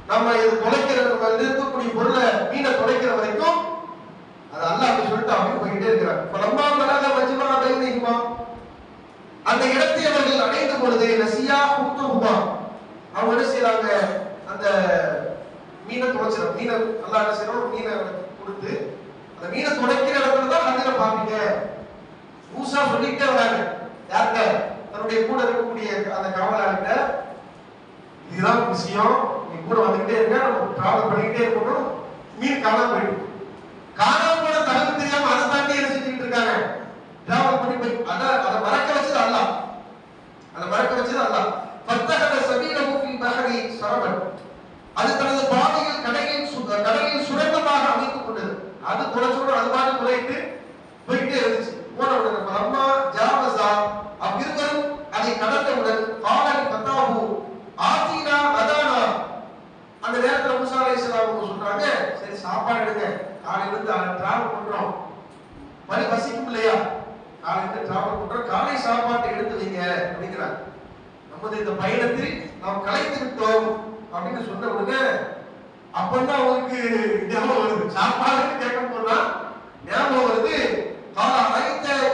நம்ம இது இருக்கக்கூடிய பொருளை மீனை தொலைக்கிற வரைக்கும் அது அல்லாஹ் அப்படி சொல்லிட்டு அப்படின்னு போய்கிட்டே இருக்கிறாங்க. பலமா பலாக மஜ்மா பைனஹுமா, அந்த இடத்தை அவர்கள் அடைந்த பொழுது நசியா குத்துஹுமா, அவங்க என்ன செய்யறாங்க, அந்த மீனை தொலைச்சிடும். மீனை அல்லாஹ் என்ன செய்யறோம், மீனை கொடுத்து அந்த மீனை தொலைக்கிற இடத்துல தான் ஹதீரை பாப்பீங்க. மூசா சொல்லிட்டே வராங்க. யார்கிட்ட? தன்னுடைய கூட இருக்கக்கூடிய அந்த காவலாளிட்ட, இதுதான் விஷயம், நீ கூட வந்துகிட்டே இருக்க, நம்ம டிராவல் பண்ணிக்கிட்டே இருக்கணும். மீன் காணாம போயிடும். காணாம போன தகவல் தெரியாம அதை தாண்டி என்ன செஞ்சுக்கிட்டு இருக்காங்க, டிராவல் பண்ணி போய் அதை மறக்க வச்சது அல்லாஹ். அதை மறக்க வச்சது அல்லாஹ். ஃபத்தஹத சபீலஹு ஃபில் பஹரி சரபன், அது தனது பாதையில் கடலில் சுரங்கமாக அமைத்துக் கொண்டது. அது குறைச்சோடு அது மாதிரி குறையிட்டு போயிட்டே இருந்துச்சு. போன உடனே அம்மா ஜாவசா, அவ்விருவரும் அதை கடந்தவுடன் காலனி பத்தாபு ஆத்தீனா அதானா, அந்த நேரத்துல மூசா அலைஹிஸ்ஸலாம் அவங்க சொல்றாங்க, சரி சாப்பாடு எடுங்க, காலையில இருந்து டிராவல் பண்றோம், வழி வசிக்கும் இல்லையா, காலையில இருந்து டிராவல் பண்றோம், காலை சாப்பாட்டை எடுத்து வைங்க அப்படிங்கிறாங்க. நமது இந்த பயணத்தில் நாம் கலைத்து விட்டோம் அப்படின்னு சொன்ன உடனே அப்பதான் அவருக்கு ஞாபகம் வருது. சாப்பாடுன்னு கேட்கும் போனா ஞாபகம் வருது,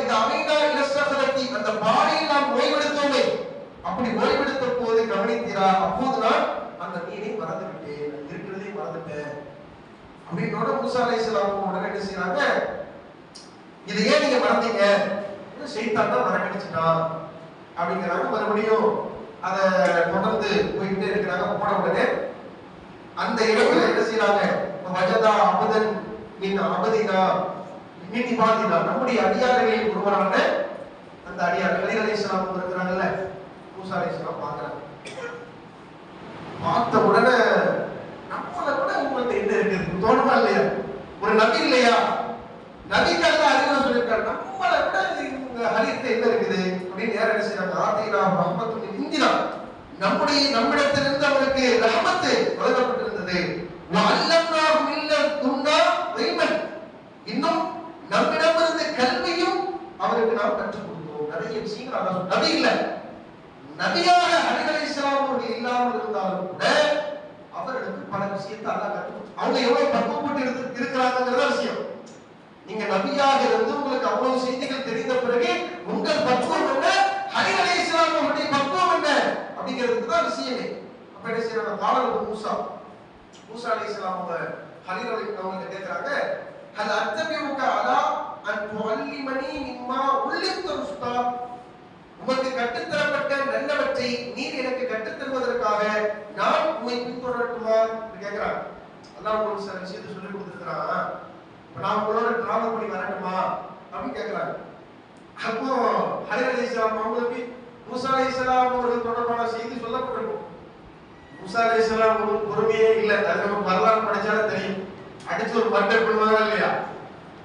இது அமைந்தா இலசகலத்தி, அந்த பாறையில் நாம் ஓய்வெடுத்தோமே, அப்படி ஓய்வெடுத்த போது கவனித்தீரா, அப்போது நான் அந்த மீனை மறந்து விட்டேன், இருக்கிறதே மறந்துட்டேன் அப்படின்னோட மூசா அலைஹிஸ்ஸலாம் உடனே என்ன செய்யறாங்க, இதை ஏன் நீங்க மறந்தீங்க, ஷைத்தான் தான் மறக்கடிச்சிட்டான் அப்படிங்கிறாங்க. மறுபடியும் அதை தொடர்ந்து போயிட்டே இருக்கிறாங்க. போன உடனே அந்த இடத்துல என்ன செய்யறாங்க, வஜதா அபதன் மின் அபதினா மின் இபாதினா, நம்முடைய அடியார்களில் ஒருவரான அந்த அடியார் ஹதீர் அலைஹிஸ்ஸலாம் இருக்கிறாங்கல்ல, மூசா அலைஹிஸ்ஸலாம் பார்க்கறாங்க. பார்த்த உடனே நம்மள கூட உங்கள்ட்ட என்ன இருக்குது தோணுமா இல்லையா? ஒரு நபி இல்லையா, நபிக்கு அல்லாஹ் அறிவுரை சொல்லியிருக்காரு, நம்மள விட இவங்க ஹதீர்ல என்ன இருக்குது அப்படின்னு நேரா என்ன செய்யறாங்க, ஆதீனா ரஹ்மத்துல் இந்தினா, நம்மிடத்திலிருந்து அவருக்கு ரஹ்மத்து வழங்கப்பட்டிருந்தது. வஅல்லம்னாஹு மின் லதுன்னா இல்மன், இன்னும் நம்மிடமிருந்து கல்வியும் அவருக்கு நாம் கற்றுக் கொடுத்தோம். நிறைய விஷயங்கள் அல்லாஹ் நபி இல்ல, நபியாக ஹலீல் அலைஹிஸ்ஸலாம் அவர்கள் இல்லாமல் இருந்தாலும் கூட அவர்களுக்கு பல விஷயத்தை அல்லாஹ் கற்றுக் அவங்க எவ்வளவு பக்குவப்பட்டு இருக்கிறாங்கிறத விஷயம். நீங்க நபியாக இருந்து உங்களுக்கு அவ்வளவு செய்திகள் தெரிந்த பிறகு உங்கள் பக்குவம் என்ன, ஹலீல் அலைஹிஸ்ஸலாம் அவருடைய பக்குவம் என்ன அப்படிங்கிறதுக்கு தான் விஷயமே. அப்ப என்ன செய்யறாங்க, காலர் மூசா அலைஹிஸ்ஸலாம் அவங்க ஹலீல் அவங்க கேட்கிறாங்க, ஹல் அத்தபியுக அலா அன் துஅல்லிமனி மிம்மா உல்லிம்த ருஷ்தா, உமக்கு கற்றுத்தரப்பட்ட நல்லவற்றை நீர் எனக்கு கற்றுத் தருவதற்காக நான் உம்மை பின்தொடரட்டுமா என்று கேட்கிறாங்க. அல்லாஹ் உங்களுக்கு சில விஷயத்தை சொல்லி கொடுத்துருக்கிறான், இப்ப நான் உங்களோட டிராவல் பண்ணி வரட்டுமா அப்படின்னு கேட்கிறாங்க. அப்போ ஹலீல் அலைஹிஸ்ஸலாம் அவங்களுக்கு மூசா அலைஹிஸ்ஸலாம் அவர்கள் தொடர்பான செய்தி சொல்லப்பட்டிருக்கும். மூசா அலைஹிஸ்ஸலாம் அவங்களுக்கு பொறுமையே இல்லை, அது நம்ம வரலாறு படிச்சாலும் தெரியும். அடிச்சு ஒரு மட்டை பண்ணுவாங்க இல்லையா,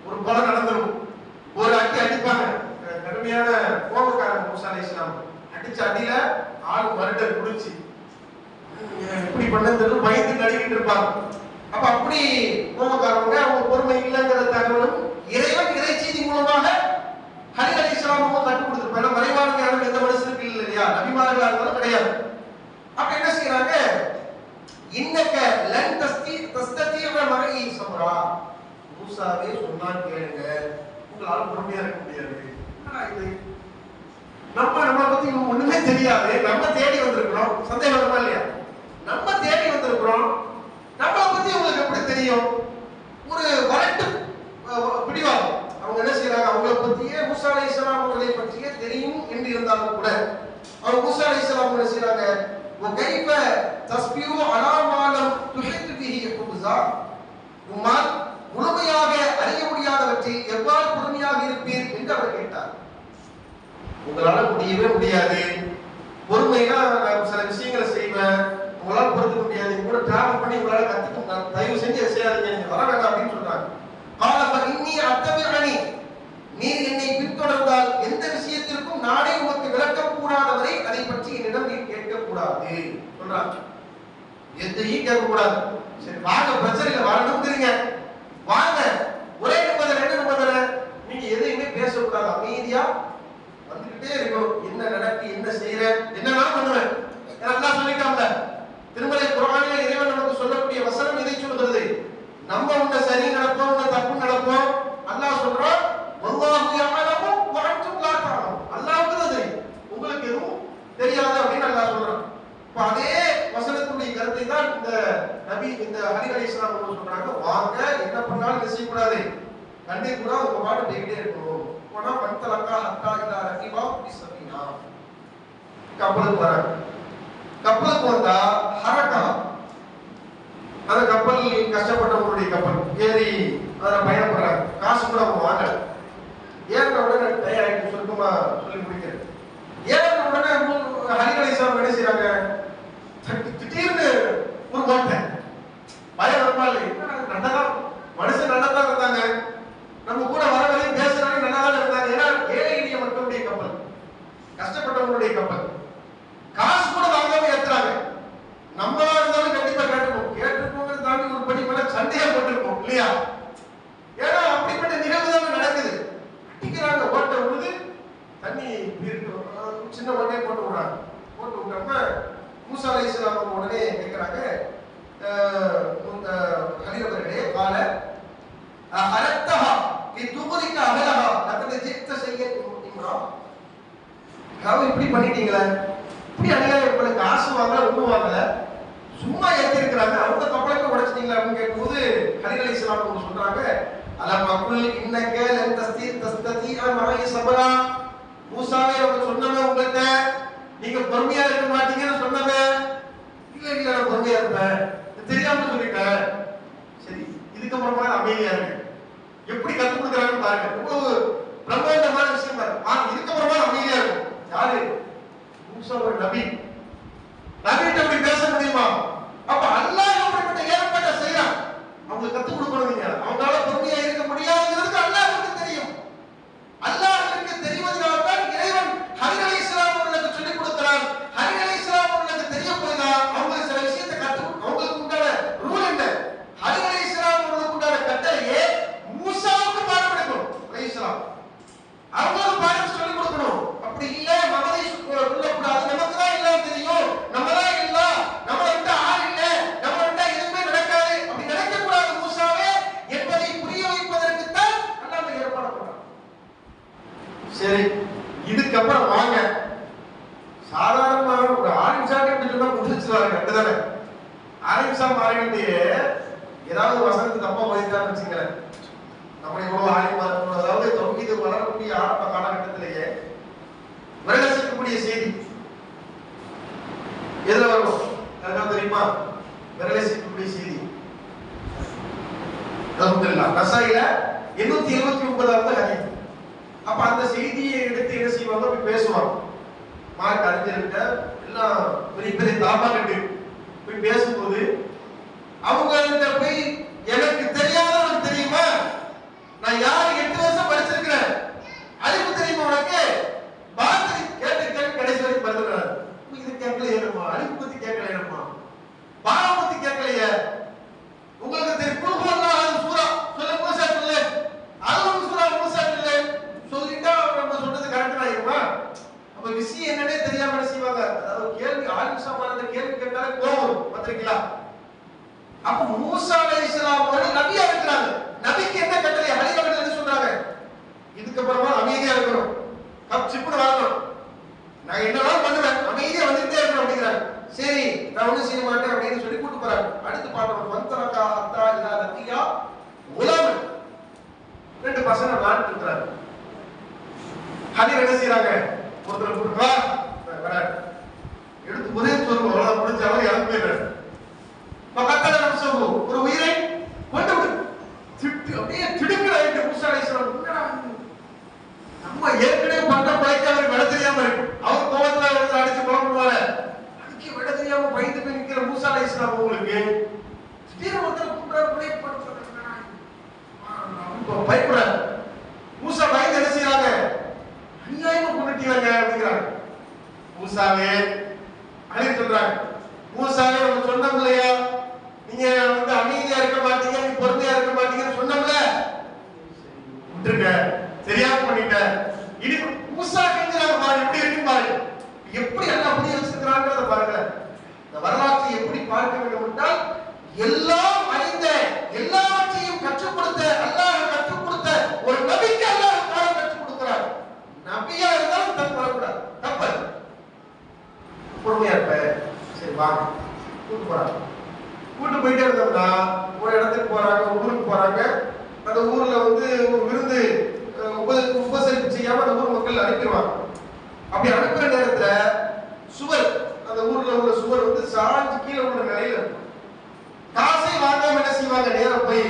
ஒரு கொலை நடந்துடும், ஒரு அடி அடிப்பாங்க, கடுமையான கோபக்காரங்க மூசா அலைஹிஸ்ஸலாம் அடிச்ச அடியில ஆள் மரட்டர் குடிச்சு இப்படி பண்ணது பயந்து நடுங்கிட்டு இருப்பாங்க. அப்ப அப்படி கோபக்காரங்க அவங்க பொறுமை இல்லைங்கிற தகவலும் இறைவன் இறை செய்தி மூலமாக ஹலீல் அலைஹிஸ்ஸலாம் அவங்க கற்றுக் கொடுத்துருப்பாங்க. மறைவான ஞானம் எந்த மனுஷனுக்கு இல்லை இல்லையா, நபிமார்களா இருந்தாலும் கிடையாது. அப்ப என்ன செய்யறாங்க, இன்னக்க லன் தஸ்தீஅ மகி சப்ரா, மூசாவே சொன்னா கேளுங்க, உங்களால பொறுமையா இருக்க முடியாது. இது நம்மளை பத்தி ஒண்ணுமே தெரியாது, நம்ம தேடி வந்திருக்கிறோம், சந்தேகம் வருமா இல்லையா, நம்ம தேடி வந்திருக்கிறோம், நம்மளை பத்தி உங்களுக்கு எப்படி தெரியும், ஒரு வரட்டு பிடிவாதம். அவங்க என்ன செய்யறாங்க, அவங்களை பத்தியே மூசா அலைஹிஸ்ஸலாம் அவர்களை பற்றியே தெரியும் என்று இருந்தாலும் கூட அவங்க மூசா அலைஹிஸ்ஸலாம் என்ன செய்யறாங்க, وكيف تصبر على ما لم تحط به خبزا, உம்மால் முழுமையாக அறிய முடியாதவற்றை எவ்வாறு பொறுமையாக இருப்பீர் என்று அவர் கேட்டார். உங்களால முடியவே முடியாது, பொறுமையா நான் சில விஷயங்களை செய்வேன், உங்களால பொறுத்துக்க முடியாது, கூட டிராவல் பண்ணி உங்களால கத்துக்க தயவு செஞ்சு செய்யாதீங்க, நீங்க வர வேண்டாம் அப்படின்னு சொல்றாங்க. காலப்ப இன்னி அத்தமிழனி, நீர் என்னை பின்தொடர்ந்தால் எந்த விஷயத்திற்கும் நானே உமக்கு விளக்கம் கூடாதவரை அதை பற்றி என்னிடம் நீ கேட்க கூடாது சொல்றாங்க. எதையும் கேட்க கூடாது. சரி வாங்க, பிரச்சனை இல்லை, வரணுங்கிறீங்க வாங்க, ஒரே நிபந்தனை, ரெண்டு நிபந்தனை, நீங்க எதையுமே பேசக்கூடாது, அமைதியா வந்துகிட்டே இருக்கணும். என்ன நடக்கு, என்ன செய்யற, என்னன்னாலும் பண்ணுவேன். அல்லாஹ் சொல்லிட்டாங்க, திருமலை குர்ஆனிலே இறைவன் நமக்கு சொல்லக்கூடிய வசனம் இதை சொல்கிறது. நம்ம உன்ன சரி நடப்போம், உன்ன தப்பு நடப்போம். அல்லாஹ் சொல்றான், வல்லாஹு யஅலமு வ அன்தும் லா தஅலமூன், அல்லாஹ்வுக்கு தான் தெரியும், உங்களுக்கு எதுவும் தெரியாது அப்படின்னு அல்லாஹ் சொல்றான். இப்ப அதே வசனத்துடைய கருத்தை தான் இந்த நபி இந்த ஹலீல் அலைஹிஸ்ஸலாம் அவங்க சொல்றாங்க, வாங்க என்ன பண்ணாலும் என்ன செய்யக்கூடாது, கண்டே கூட உங்க பாட்டு போய்கிட்டே இருக்கணும். போனா பன்தலக்கா ஹத்தா இல்லா ரகிபா பிஸபீனா, கப்பலுக்கு வர, கப்பலுக்கு வந்தா ஹரகா, அந்த கப்பல் கஷ்டப்பட்டவங்களுடைய கப்பல் ஏறி அதில் பயணப்படுறாங்க, காசு கூட அவங்க வாங்கல. ஏறின உடனே தயாரிட்டு சுருக்கமா சொல்லி முடிக்கிறது. ஏறின உடனே ஹலீல் அலைஹிஸ்ஸலாம் என்ன செய்யறாங்க, திடீர்னு ஒரு ஓட்டை, பயம் வருமா இல்லை, நல்லதான் மனுஷன் நல்லதான் இருந்தாங்க, நம்ம கூட வர வரையும் பேசுறாங்க, நல்லதான் இருந்தாங்க. ஏன்னா ஏழை எளிய மக்களுடைய கப்பல், கஷ்டப்பட்டவங்களுடைய கப்பல், காசு கூட வாங்காம ஏத்துறாங்க. நம்மளா இருந்தாலும் கண்டிப்பா கேட்டுருப்போம் தாண்டி ஒரு படி மேல சண்டையா போட்டிருப்போம் இல்லையா. ஏன்னா அப்படிப்பட்ட நிகழ்வு தான் நடக்குது. அடிக்கிறாங்க, ஓட்ட விழுது, தண்ணி சின்ன ஓட்டையை போட்டு விடுறாங்க. போட்டு விட்டப்ப மூசா அலைஹிஸ்ஸலாம் உடனே கேட்கிறாங்க, ஹலீல் அவர்களே, கால அஹரத்தஹா லிதுக்ரிக அஹலஹா லகத் ஜித்த ஷையன் இம்ரா, அவங்க இப்படி பண்ணிட்டீங்களே, இப்படி அநியாயம், உங்களுக்கு காசு வாங்கல ஒண்ணும் வாங்கல, சும்மா ஏத்திருக்கிறாங்க, அவங்க கப்பலுக்கு உடைச்சிட்டீங்களா அப்படின்னு கேட்கும்போது ஹலீல் அலைஹிஸ்ஸலாம் அவங்க சொல்றாங்க, அலம் அகுல் இன்னக லன் தஸ்தீஅ மகி சப்ரா, மூசாவே அவங்க சொன்னமே உங்கள்கிட்ட நீங்க பொறுமையா இருக்க மாட்டீங்கன்னு சொன்னமே, இல்ல இல்ல நான் பொறுமையா இருப்பேன், தெரியாம சொல்லிட்டேன். சரி இதுக்கு அப்புறமா அமைதியா இருக்கு, எப்படி கத்து கொடுக்குறாங்கன்னு பாருங்க, இவ்வளவு பிரம்மாண்டமான விஷயம் பாருங்க. இதுக்கு அப்புறமா அமைதியா இருக்கும். யாரு மூசா ஒரு நபி, நபிட்ட அப்படி பேச முடியுமா? அப்ப அல்லாஹ் அப்படிப்பட்ட ஏற்பட்ட செய்யறான், அவங்களுக்கு கத்து கொடுக்கணும். நீங்க அவங்களால பொறுமையா இருக்க முடியாதுங்கிறதுக்கு அல்லாஹ்வுக்கு தெரியும். அல்லாஹ்வுக்கு தெரிவதனால தான் இறைவன் ஹலீல் அலைஹிஸ்ஸலாம் அவர்களுக்கு சொல்லிக் கொடுக்கிறான். ஹலீல் அலைஹிஸ்ஸலாம் அவர்களுக்கு தெரிய போய்தா அவங்க சில விஷயத்தை கத்து, அவங்களுக்கு உண்டான ரூல் என்ன, ஹலீல் அலைஹிஸ்ஸலாம் அவர்களுக்கு உண்டான கட்டளையே மூசாவுக்கு பாடம் எடுக்கணும் அலைஹிஸ்ஸலாம். அவங்க சரி, இதுக்கப்புறம் வாங்க சாதாரணமான ஒரு ஆரம்பிச்சாங்க சொன்னா முடிச்சுவாங்க அப்படிதானே. ஆரம்பிச்சா மாறிக்கிட்டே ஏதாவது வசனத்துக்கு தப்பா போயிருக்கான்னு வச்சுக்கிறேன். நம்ம இவ்வளவு ஆலிமா இருக்கணும். அதாவது தௌஹீது வளரக்கூடிய ஆரம்ப காலகட்டத்திலேயே விரலசிக்கக்கூடிய செய்தி எதுல வரும் யாருக்காவது தெரியுமா? விரலசிக்கக்கூடிய செய்தி அல்ஹம்துலில்லாஹ் நசாயில 829வது ஹதீஸ். அப்ப அந்த செய்தியை எடுத்து என்ன செய்வாங்க, போய் பேசுவாங்க. மார்க் அறிஞர்கிட்ட எல்லாம் பெரிய பெரிய தாபாக்கிட்டு போய் பேசும்போது அவங்கள்ட்ட போய் எனக்கு தெரியாதவனுக்கு தெரியுமா, நான் யார் 8 வருஷம் படிச்சிருக்கிறேன், அறிவு தெரியுமா உனக்கு, பாத்திரி கேட்டு கேட்டு கடைசி வரைக்கும் படுத்துறாரு. இது கேட்கலையேமா, அறிவு பத்தி கேட்கலையேமா, பாவம் பத்தி கேட்கலையே, உங்களுக்கு தெரியும் சூரா சொல்ல மூசா சொல்லு, அதுவும் சூரா மூசா சொல்லு சொல்லிட்டா நம்ம சொன்னது கரெக்டா ஆயிருமா? அப்ப விஷயம் என்னன்னே தெரியாம என்ன செய்வாங்க, அதாவது கேள்வி ஆலிம்சமான கேள்வி கேட்டாலே கோவம் பாத்திருக்கீங்களா? அப்ப மூசா அலைஹிஸ்ஸலாம் அவர்கள் நபியா இருக்கிறாங்க. நபிக்கு என்ன கட்டளை? ஹலீஃபாக்கள் என்ன சொல்றாங்க? இதுக்கப்புறமா அமைதியா இருக்கணும், கப் சிப்புன்னு வரணும், நான் என்னதான் பண்ணுவேன், அமைதியா வந்துட்டே இருக்கணும் அப்படிங்கிறாங்க. சரி நான் ஒண்ணும் செய்ய மாட்டேன் அப்படின்னு சொல்லி கூட்டு போறாங்க. அடுத்து பாக்குறோம் வந்தரகா அத்தா இதா லக்கியா உலமன், 2 பசங்க நாட்டு இருக்கிறாங்க. ஹலீஃபா என்ன செய்றாங்க, ஒருத்தர் கூட்டு வா வர எடுத்து ஒரே சொல்லுவோம், அவ்வளவு முடிஞ்சாலும் இறந்து போயிடுறாரு. பக்கத்துல நம்ம சொல்லுவோம் ஒரு உயிரை கொண்டு விடு, திட்டு அப்படியே திடுக்கிறாங்க. மூசா அலைஹிஸ்ஸலாம் நம்ம ஏற்கனவே பண்ற பழைக்க அவருக்கு விட தெரியாம இருக்கு. அவர் கோவத்துல வந்து அடிச்சு குழம்புவாரு, அடிக்க விட தெரியாம பயந்து போய் நிக்கிற மூசா அலைஹிஸ்ஸலாம் உங்களுக்கு திடீர்னு ஒருத்தர் கூப்பிடுறாரு, பயப்படுறாரு. மூசா பயந்து என்ன செய்யறாங்க, அநியாயமா கொண்டுட்டீங்க அப்படிங்கிறாங்க. மூசாவே அழி சொல்றாங்க, மூசாவே நம்ம சொன்னோம் இல்லையா, நீங்க வந்து அமைதியா இருக்க மாட்டீங்க, நீ பொறுமையா இருக்க மாட்டீங்கன்னு சொன்னோம்ல, விட்டுருங்க, தெரியாம பண்ணிட்ட. இது மூசா கெஞ்சுறாங்க பாருங்க, எப்படி இருக்கு பாருங்க, எப்படி எல்லாம் புரிய வச்சிருக்கிறாங்கன்றத பாருங்க. இந்த வரலாற்றை எப்படி பார்க்க வேண்டும் என்றால், எல்லாம் அறிந்த எல்லாவற்றையும் கற்றுக் கொடுத்த அல்லாஹ் கற்றுக் கொடுத்த ஒரு நபிக்கு அல்லாஹ் பாடம் கற்றுக் கொடுக்கிறார். நபியா இருந்தாலும் தப்பு வரக்கூடாது, தப்பு. பொறுமையா இருப்ப, சரி வாங்க கூட்டு போறாங்க. கூட்டு போயிட்டே இருந்தோம்னா ஒரு இடத்துக்கு போறாங்க, ஊருக்கு போறாங்க. அந்த ஊர்ல வந்து ஒரு விருந்து உபசரிப்பு செய்யாம அந்த ஊர் மக்கள் அனுப்பிடுவாங்க. அப்படி அனுப்புற நேரத்துல சுவர், அந்த ஊர்ல உள்ள சுவர் வந்து சாஞ்சு கீழே உள்ள நிலையில இருக்கும். காசை வாங்காம என்ன செய்வாங்க, நேரம் போய்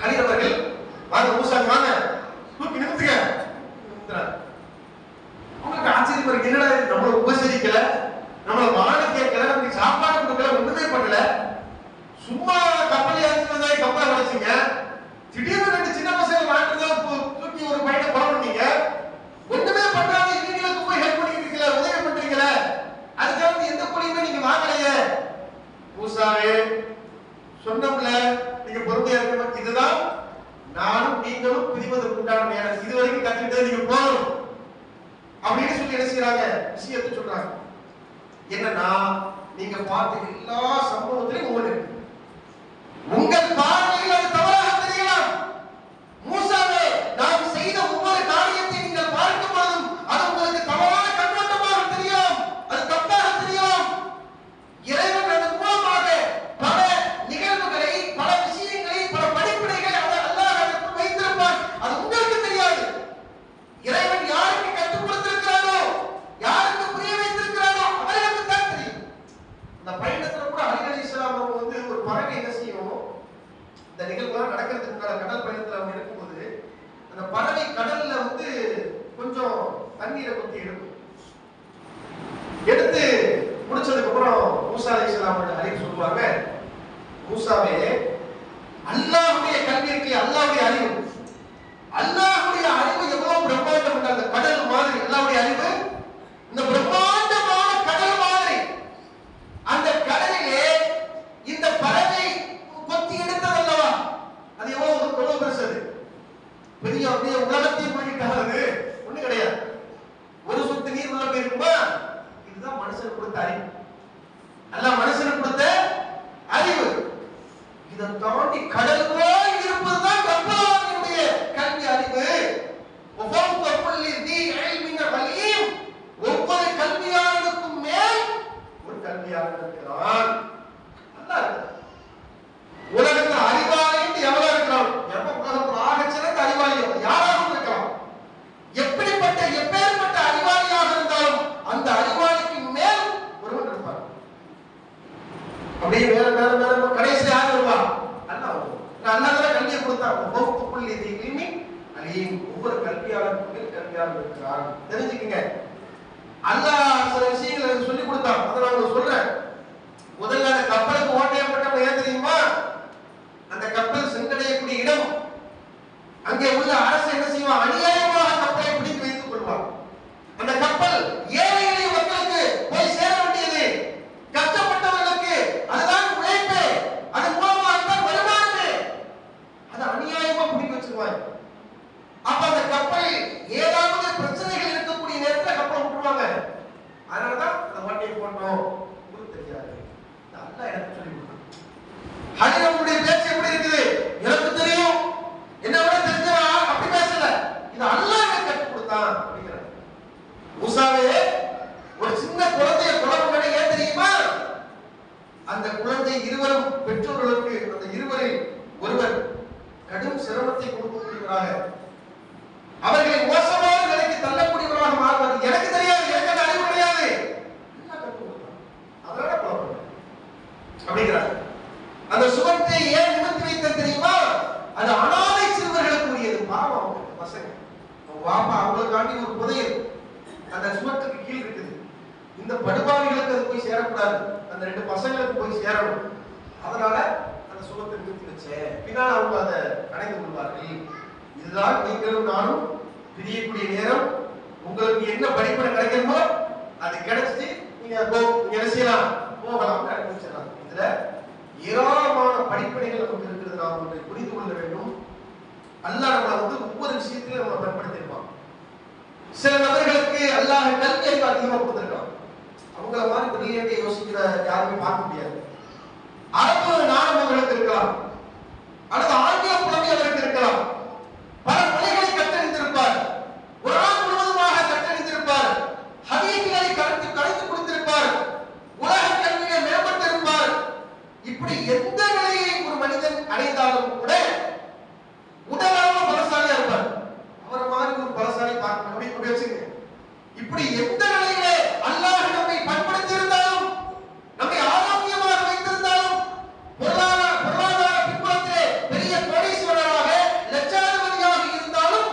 அழிறவர்கள் வாங்க மூசா வாங்க தூக்கி நிறுத்துங்க. அவங்களுக்கு ஆச்சரியமா இருக்கு, என்னடா நம்மள உபசரிக்கல, நம்மள வாழ கேட்கல, நமக்கு சாப்பாடு கொடுக்கல, ஒண்ணுமே பண்ணல, சும்மா கப்பல் ஏறினதா கப்பலை வளைச்சிங்க, திடீர்னு 2 சின்ன பசங்க மாட்டுறதா தூக்கி ஒரு பையனை கொலை பண்ணீங்க, ஒண்ணுமே பண்ணாத இவங்களுக்கு போய் ஹெல்ப் பண்ணிட்டு இருக்கீங்களா, உதவி பண்றீங்களா, அதுக்காக எந்த கூலியுமே நீங்க வாங்கலையே. மூசாவே சொன்னோம்ல நீங்க பொறுமையா இருக்கணும், இதுதான் நானும் நீங்களும் பிரிவதற்கு உண்டான நேரம், இது வரைக்கும் கத்துக்கிட்டே நீங்க போகணும் அப்படின்னு சொல்லி என்ன செய்யறாங்க, விஷயத்தை சொல்றாங்க. என்னன்னா நீங்க பார்த்த எல்லா சம்பவத்திலையும் ஒண்ணு, உங்கள் பார்வையில் அது தவறாக தெரியலாம். மூசாவே நாம் செய்த ஒவ்வொரு காரியத்தை நீங்கள் பார்க்கும் போதும் அது உங்களுக்கு தவறான கண்ணோட்டமாக தெரியும், அது தப்பாக தெரியும். இறைவன் அதன் மூலமாக பல நிகழ்வுகளை, பல விஷயங்களை, பல படிப்பினைகளை அல்லாஹ் அதற்கு வைத்திருப்பான், அது உங்களுக்கு தெரியாது. இறைவன் யாருக்கு கற்றுக் கொடுத்திருக்கிறானோ, யாருக்கு புரிய வைத்திருக்கிறானோ அவர்களுக்கு தான் தெரியும். இந்த பயணத்துல கூட அலி அலைஹிஸ்ஸலாம் அவங்க வந்து ஒரு பறவை என்ன செய்யும், இந்த நிகழ்வுலாம் நடக்கிறதுக்கு முன்னால கடல் பயணத்துல அவங்க இருக்கும்போது அந்த பறவை கடல்ல வந்து கொஞ்சம் தண்ணீரை கொத்தி எடுத்து முடிச்சதுக்கு அப்புறம் மூசா அலைஹிஸ்ஸலாம் அலி சொல்லுவாங்க, மூசாவே அல்லாஹ்வுடைய கல்வி இருக்கு, அல்லாஹ்வுடைய அறிவு, அல்லாஹ்வுடைய அறிவு எவ்வளவு பிரம்மாண்டம், அந்த கடல் மாதிரி அல்லாஹ்வுடைய அறிவு இந்த பிரம்மாண்டமான கடல் மாதிரி, அந்த கடலிலே இந்த பறவை கொத்தி எடுத்தது அல்லவா, அது எவ்வளவு பெருசு, பெரிய அப்படியே உலகத்தையும் போயிட்டாரு, ஒண்ணு கிடையாது, ஒரு சொட்டு நீர் உள்ள போயிருக்குமா. இதுதான் மனுஷனுக்கு கொடுத்த அறிவு, அல்லாஹ் மனுஷனுக்கு கொடுத்த அறிவு. இதை தாண்டி கடல் போய் இருப்பதுதான் ரப்பலாமினுடைய கல்வி அறிவு. இருக்கிறான். தெரிஞ்சுக்கங்க, அல்லாஹ் சில விஷயங்களை சொல்லி கொடுத்தான். அதை நான் உங்களுக்கு சொல்றேன். முதல்ல அந்த கப்பலுக்கு ஓட்டையப்பட்டவங்க ஏன் தெரியுமா? அந்த கப்பல் சென்றடையக்கூடிய இடம், அங்கே உள்ள அரசு என்ன செய்வான்? அநியாயமாக கப்பலை பிடித்து வைத்துக் கொள்வான். அந்த கப்பல் ஏழை எளிய மக்களுக்கு போய் சேர வேண்டியது, கஷ்டப்பட்டவர்களுக்கு அதுதான் உழைப்பு, அது மூலமாக தான் வருமானமே. அதை அநியாயமா பிடிக்க வச்சிருவாங்க. அப்ப அந்த கப்பலில் ஏதாவது பிரச்சனைகள் இருக்கக்கூடிய நேரத்தில் கப்பலை விட்டுருவாங்க. அதனாலதான் அந்த வாட்டியை போட்டோம். உங்களுக்கு தெரியாது, அல்லாஹ் எனக்கு சொல்லி கொடுத்தான். ஹலிலுடைய பேச்சு எப்படி இருக்குது? எனக்கு தெரியும், என்ன விட தெரிஞ்சவா அப்படி பேசல, இது அல்லாஹ் எனக்கு கற்றுக் கொடுத்தான் அப்படிங்கிறார். மூசாவே ஒரு சின்ன குழந்தைய கொலை பண்ண ஏன் தெரியுமா? அந்த குழந்தை இருவரும் பெற்றோர்களுக்கு, அந்த இருவரில் ஒருவர் கடும் சிரமத்தை கொடுக்கக்கூடியவராக, அவர்களை மோசமான நிலைக்கு தள்ளக்கூடியவராக மாறுவது எனக்கு தெரியாது, எனக்கு அந்த அறிவு கிடையாது, அதனால கொலை பண்ண அப்படிங்கிறார். அந்த சுகத்தை ஏன் நிமித்தி வைத்த தெரியுமா? அது அனாதை சிறுவர்களுக்கு உரியது. பாவம் பசங்க, வாப்பா அவங்களுக்காண்டி ஒரு புதையல் அந்த சுவத்துக்கு கீழ் இருக்குது. இந்த படுபாவிகளுக்கு அது போய் சேரக்கூடாது, அந்த ரெண்டு பசங்களுக்கு போய் சேரணும். அதனால அந்த சுவத்தை நிறுத்தி வச்சேன். பின்னால் அவங்க அதை அடைந்து கொள்வார்கள். இதுதான் நீங்களும் நானும் பிரியக்கூடிய நேரம். உங்களுக்கு என்ன படிப்பனை கிடைக்கணுமோ அது கிடைச்சிட்டு நீங்க என்ன செய்யலாம்? போகலாம், ஆரம்பிச்சிடலாம். இதுல ஏராளமான படிப்பனைகள் நமக்கு இருக்கிறது. நாம் ஒன்றை புரிந்து கொள்ள வேண்டும். அல்லாஹ் நம்மளை ஒவ்வொரு விஷயத்திலும் நம்மளை பயன்படுத்தியிருப்பான். சில நபர்களுக்கு அல்லாஹ் கல்வி அறிவு அதிகமாக கொடுத்திருக்கான். அவங்கள மாதிரி பிரில்லியண்டா யோசிக்கிற யாருமே பார்க்க முடியாது. அரபு நாணம் அவர்களுக்கு இருக்கலாம், அல்லது ஆங்கில புலமை அவருக்கு இருக்கலாம். பல மொழிகளை கற்றறிந்திருப்பார், ஒரு நாள் முழுவதுமாக கற்றறிந்திருப்பார், ஹதீஸ்களை கலைத்து கொடுத்திருப்பார், உலக கல்வியை மேம்பட்டிருப்பார். இப்படி எந்த நிலையை ஒரு மனிதன் அடைந்தாலும் கூட உடலாக பலசாலியா இருப்பார். அவரை மாதிரி ஒரு பலசாலி பார்க்க முடியும். இப்படி எந்த நிலையிலே அல்லாஹ் நம்மை பண்படுத்தி இருந்தாலும், நம்மை ஆரோக்கியமாக வைத்திருந்தாலும், பொருளாதார பின்புலத்திலே பெரிய கோடீஸ்வரராக லட்சாதிபதியாக இருந்தாலும்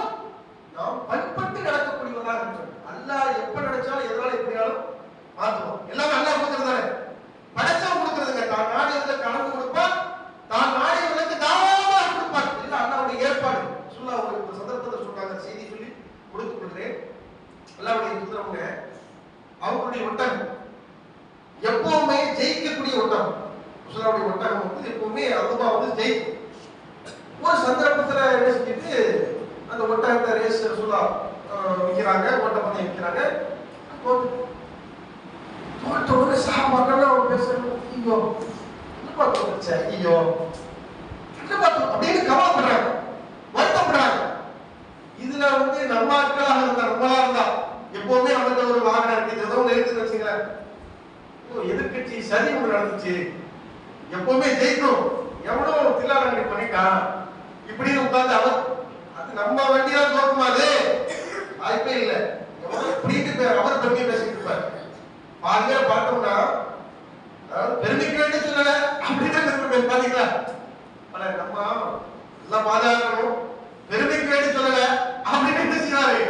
நாம் பண்பட்டு நடக்கக்கூடியவராக இருக்கிறோம். அல்லாஹ் எப்ப நினைச்சாலும் எதனால எப்படியாலும் மாற்றுவோம். எல்லாமே அல்லாஹ் கொடுக்கறதானே, படைச்சவன் கொடுக்கறதுங்க. தான் நாடியவர்களுக்கு கலந்து கொடுப்பான், தான் நாடியவர்களுக்கு தாராளமாக கொடுப்பான். இல்ல அல்லாஹ்வுடைய ஏற்பாடு. சொல்ல ஒரு சந்தர்ப்பத்தை சொல்றாங்க, செய்தி சொல்லி கொடுத்து கொள்கிறேன். அல்லாஹ்வுடைய தூதரவங்க அவங்களுடைய ஒட்டகம் எப்பவுமே ஜெயிக்கக்கூடிய ஒட்டகம். அல்லாஹ்வுடைய ஒட்டகம் வந்து எப்பவுமே அல்லாஹ் வந்து ஜெயிக்கும். ஒரு சந்தர்ப்பத்துல என்ன செஞ்சுட்டு அந்த ஒட்டகத்தை ரேஸ் சொல்ல விற்கிறாங்க, ஓட்டப்பந்தயம் விற்கிறாங்க. தோட்டோட சாமாக்கள் அவங்க பேசுறாங்க, ஐயோ என்னப்பா தோணுச்சு, ஐயோ என்னப்பா அப்படின்னு கவலைப்படுறாங்க, வருத்தப்படுறாங்க. இதுல வந்து நம்ம ஆட்களாக இருந்தா, நம்மளா இருந்தா எப்பவுமே நம்மகிட்ட ஒரு வாகனம் இருக்கு, ஏதோ ஒன்று இருக்குன்னு வச்சுங்களேன், எதிர்கட்சி சரி ஒன்று நடந்துச்சு, எப்பவுமே ஜெயிக்கும், எவ்வளோ தில்லாலங்கடி பண்ணிட்டான் இப்படின்னு உட்கார்ந்து அவர், அது நம்ம வண்டியெல்லாம் தோக்குமா? அது வாய்ப்பே இல்லை. இப்படின்னு அவர் பெருமையை பேசிட்டு இருப்பார். பாதியா பார்த்தோம்னா, அதாவது பெருமைக்கு வேண்டி சொல்லல அப்படின்னு பாத்தீங்களா? ஆனா நம்ம எல்லாம் பாதுகாக்கணும், பெருமைக்கு வேண்டி சொல்லல அப்படின்னு என்ன செய்வாரு?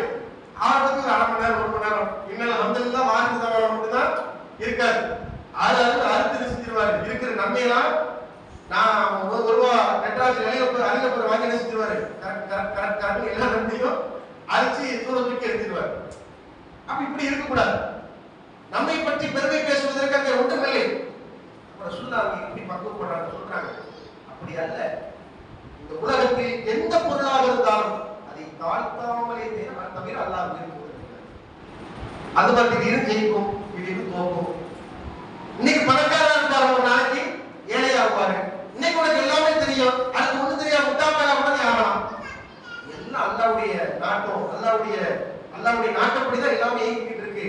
ஆரம்பத்துக்கு ஒரு 1/2 மணி நேரம் 1 மணி நேரம் இன்னும் அந்தெல்லாம் வாக்கு மட்டும்தான் இருக்காது. அறுத்து செஞ்சிருவாரு. இருக்கிற நன்மையெல்லாம் நான் ₹1 நெட்ராஜ் அலிகப்பர் வாங்கி என்ன செஞ்சிருவாரு? கரெக்ட் எல்லா நன்மையும் அரிச்சு தூரத்துக்கு எடுத்துருவாரு. அப்ப இப்படி இருக்கக்கூடாது. நம்மை பற்றி பெருமை பேசுவதற்கு அங்கே ஒன்றுமில்லை. சொல்லாங்க இப்படி பக்குவப்படுறாங்க சொல்றாங்க. அப்படி அல்ல. இந்த உலகத்தில் எந்த பொருளாக இருந்தாலும் அதை தாழ்த்தாமலே தவிர அல்லாஹ் விரும்புவதில்லை. அது மாதிரி திடீர்னு ஜெயிக்கும், திடீர்னு தோக்கும். இன்னைக்கு பணக்காரா இருப்பாரு, ஒரு நாளைக்கு ஏழையாகுவாரு. இன்னைக்கு உனக்கு எல்லாமே தெரியும், அதுக்கு ஒண்ணு தெரியாது, முட்டாமையா கூட ஆகலாம். எல்லாம் அல்லாஹ்வுடைய நாட்டம், அல்லாஹ்வுடைய நாட்டப்படிதான் எல்லாமே இயங்கிட்டு இருக்கு.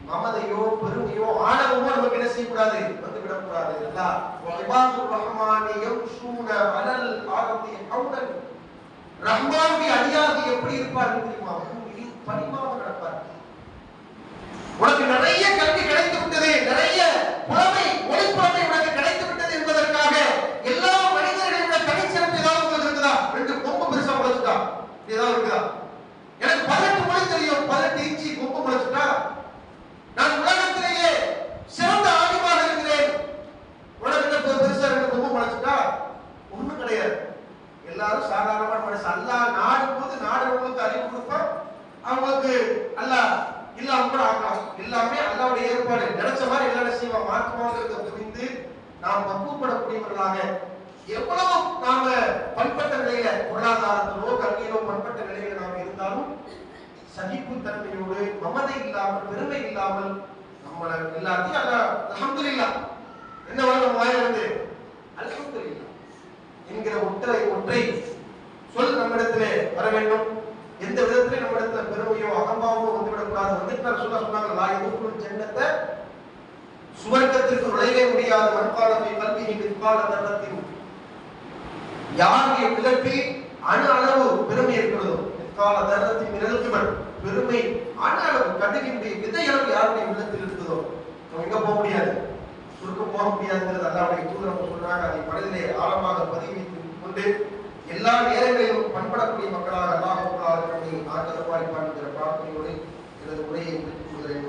மமதையோ பெருமையோ ஆணவமோ நமக்கு என்ன செய்யக்கூடாது, வந்து விடக்கூடாது. ரஹ்மானுடைய அடியார் எப்படி இருப்பார் தெரியுமா? பரிமாண நடப்பார். உனக்கு நிறைய கல்வி கிடைத்து விட்டது, நிறைய புலமை ஒளிப்புலமை உனக்கு கிடைத்து விட்டது என்பதற்காக எல்லா மனிதர்களுடைய தனிச்சிறப்பு ஏதாவது இருக்குதா? 2 கொம்பு பெருசா உழைச்சுட்டா ஏதாவது இருக்குதா? எனக்கு 18 மொழி தெரியும், 18 நாம் பக்குவப்படக்கூடியவர்களாக எவ்வளவு நாம பண்பட்ட நிலையில பொருளாதாரத்திலோ கல்வியிலோ பண்பட்ட நிலையில நாம் இருந்தாலும் சகிப்புத்தன்மையோடு மமதை இல்லாமல் பெருமை இல்லாமல் நம்மளை எல்லாத்தையும் அல்ஹம்துலில்லாஹ் என்ன வரும் வாயிலிருந்து அல்ஹம்துலில்லாஹ் என்கிற ஒற்றை சொல் நம்மிடத்திலே வர வேண்டும். எந்த விதத்திலே நம்மிடத்துல பெருமையோ அகம்பாவமோ வந்துவிடக்கூடாது. வந்துட்டு சொன்னாங்க லா யதுகுல் ஜன்னத்தை சுவர்க்கத்திற்கு நுழைய முடியாத மண்பாலத்தை கல்வி மித்கால தர்ரத்தின் யாருடைய உள்ளத்தில் அணு அளவு பெருமை இருக்கிறதோ மித்கால தர்ரத்தின் மினல் பெருமை அணு அளவு கடுகினுடைய விதை அளவு யாருடைய உள்ளத்தில் இருக்குதோ நம்ம எங்க போக முடியாது, சுருக்க போக முடியாதுங்கிறது அல்லாஹ்வுடைய தூதர் சொல்றாங்க. அதை மனதிலே ஆழமாக பதிவு வைத்துக் கொண்டு எல்லா நேரங்களிலும் பண்படக்கூடிய மக்களாக அல்லாஹ் நம்மை ஆதரவாய்ப்பான்கிற பிரார்த்தனையோடு எனது உரையை முடித்துக் கொள்கிறேன்.